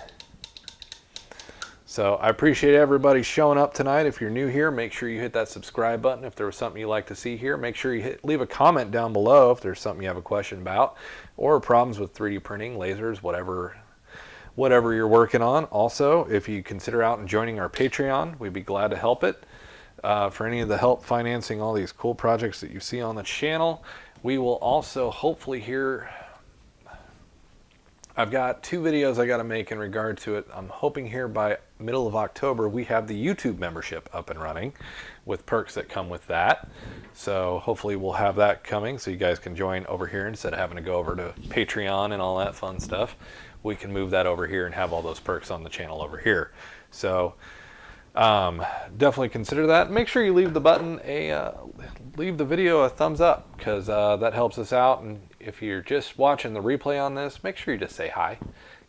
So I appreciate everybody showing up tonight. If you're new here, make sure you hit that subscribe button. If there was something you'd like to see here, make sure you leave a comment down below if there's something you have a question about or problems with 3D printing, lasers, whatever you're working on. Also, if you consider out and joining our Patreon, we'd be glad to help it. For any of the help financing all these cool projects that you see on the channel. We will also hopefully hear, I've got 2 videos I got to make in regard to it. I'm hoping here by middle of October we have the YouTube membership up and running with perks that come with that. So hopefully we'll have that coming so you guys can join over here instead of having to go over to Patreon and all that fun stuff. We can move that over here and have all those perks on the channel over here. So definitely consider that. Make sure you leave leave the video a thumbs up, because that helps us out. And if you're just watching the replay on this, make sure you just say hi,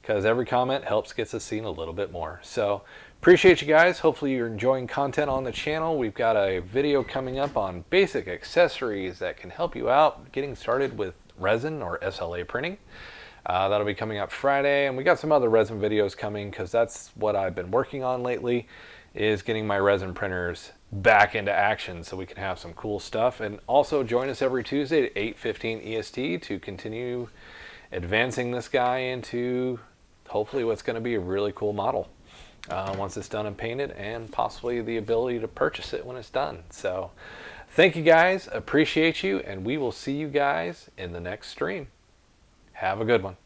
because every comment helps gets us seen a little bit more. So appreciate you guys. Hopefully you're enjoying content on the channel. We've got a video coming up on basic accessories that can help you out getting started with resin or SLA printing. That'll be coming up Friday, and we got some other resin videos coming, because that's what I've been working on lately, is getting my resin printers back into action so we can have some cool stuff. And also join us every Tuesday at 8:15 EST to continue advancing this guy into hopefully what's going to be a really cool model once it's done and painted, and possibly the ability to purchase it when it's done. So thank you guys, appreciate you, and we will see you guys in the next stream. Have a good one.